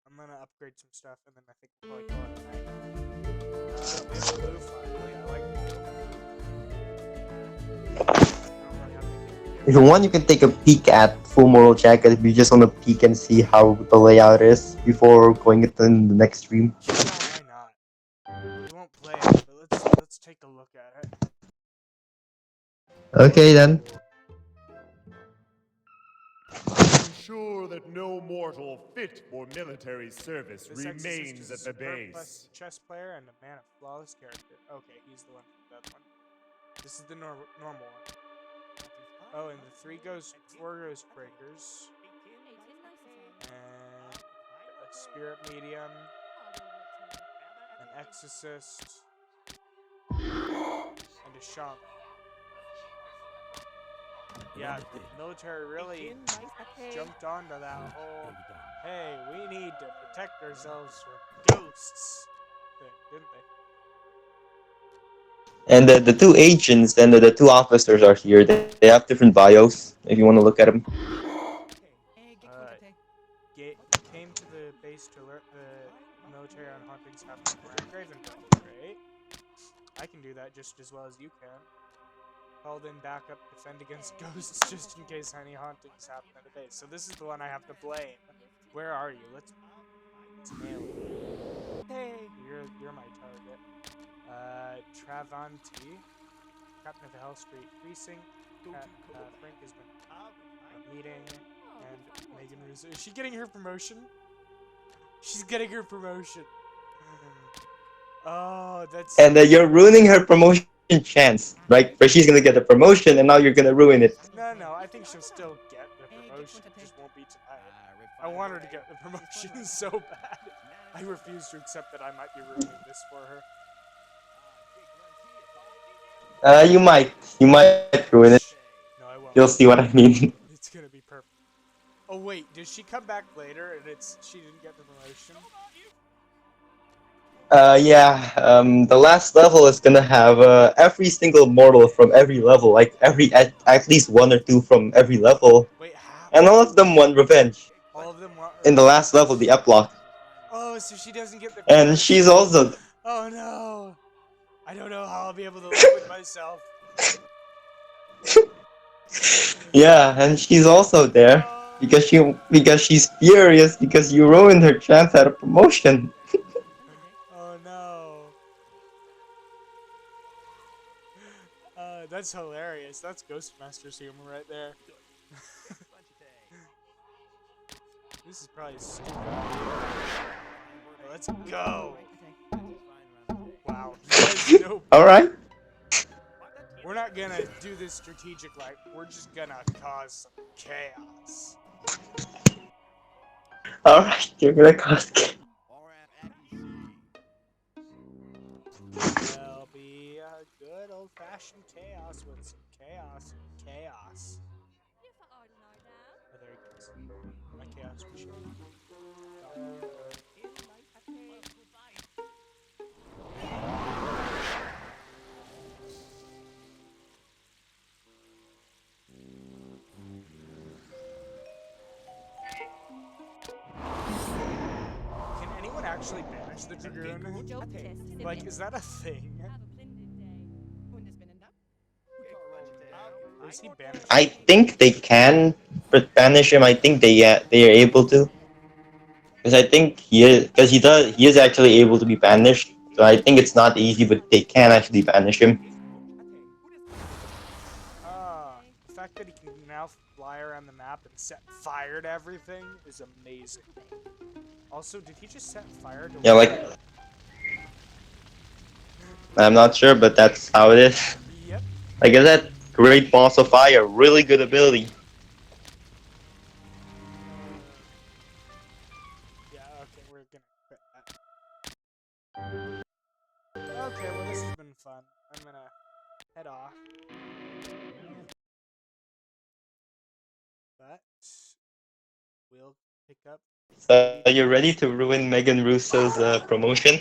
I'm gonna upgrade some stuff, and then I think we'll probably call it a night. We have blue finally. I like blue. I don't really have anything to If you want, you can take a peek at Full Moral Jacket if you just want to peek and see how the layout is before going into the next stream. Yeah, why not? We won't play it, but let's take a look at it. Okay then. Ensure that no mortal fit for military service This Exorcist remains is a at the superb base. chess player and a man of flawless character. Okay, he's the one from that one. This is the normal one. Oh, and the 4 ghost breakers. And a spirit medium. An exorcist. And a shaman. Yeah, the military really jumped onto that whole, hey, we need to protect ourselves from ghosts thing, didn't they? And the two agents and the two officers are here. They have different bios if you want to look at them. Came to the base to alert the military on hauntings happening around Gravenville. Great. I can do that just as well as you can. Called in backup, defend against ghosts just in case any hauntings happen at the base. So this is the one I have to blame. Where are you? Let's nail it. Hey, you're my target. Travanti, captain of the Hell Street Precinct. Frank has been meeting, and Megan Russo. Is she getting her promotion? She's getting her promotion. Oh, that's. And you're ruining her promotion chance, right? Where she's gonna get a promotion and now you're gonna ruin it. No, I think she'll still get the promotion. It just won't be tonight. I want her to get the promotion so bad. I refuse to accept that I might be ruining this for her. You might ruin it. No, I won't. You'll see what I mean. It's gonna be perfect. Oh wait, did she come back later and she didn't get the promotion? Yeah. The last level is gonna have every single mortal from every level, like at least one or two from every level, Wait, how? and all of them want revenge. All of them want. In the last level, the epilogue, Oh, so she doesn't get the. and she's also Oh no! I don't know how I'll be able to live with myself. yeah, and she's also there because she's furious because you ruined her chance at a promotion. Oh no! That's hilarious. That's Ghostmaster's humor right there. This is probably stupid. Let's go! Wow. Nope. All right. We're not gonna do this strategic like, we're just gonna cause some chaos. All right. You're gonna cause. There'll be a good old-fashioned chaos with some chaos and chaos. Here for Ardenard now. Oh, there he goes. My chaos machine. Can anyone actually banish the Dragoon? Job test. Like, is that a thing? Have a splendid day. Or is he banished? I think they can banish him. I think they are able to. Because I think he is actually able to be banished. So I think it's not easy, but they can actually banish him. The fact that he can now fly around the map and set fire to everything is amazing. Also, did he just set fire to? Yeah, like I'm not sure, but that's how it is. Yep. Like I said, Great Balls of Fire, really good ability. Yeah. Okay, we're gonna quit that. Okay, well this has been fun. I'm gonna head off. But we'll pick up. So are you ready to ruin Megan Russo's promotion?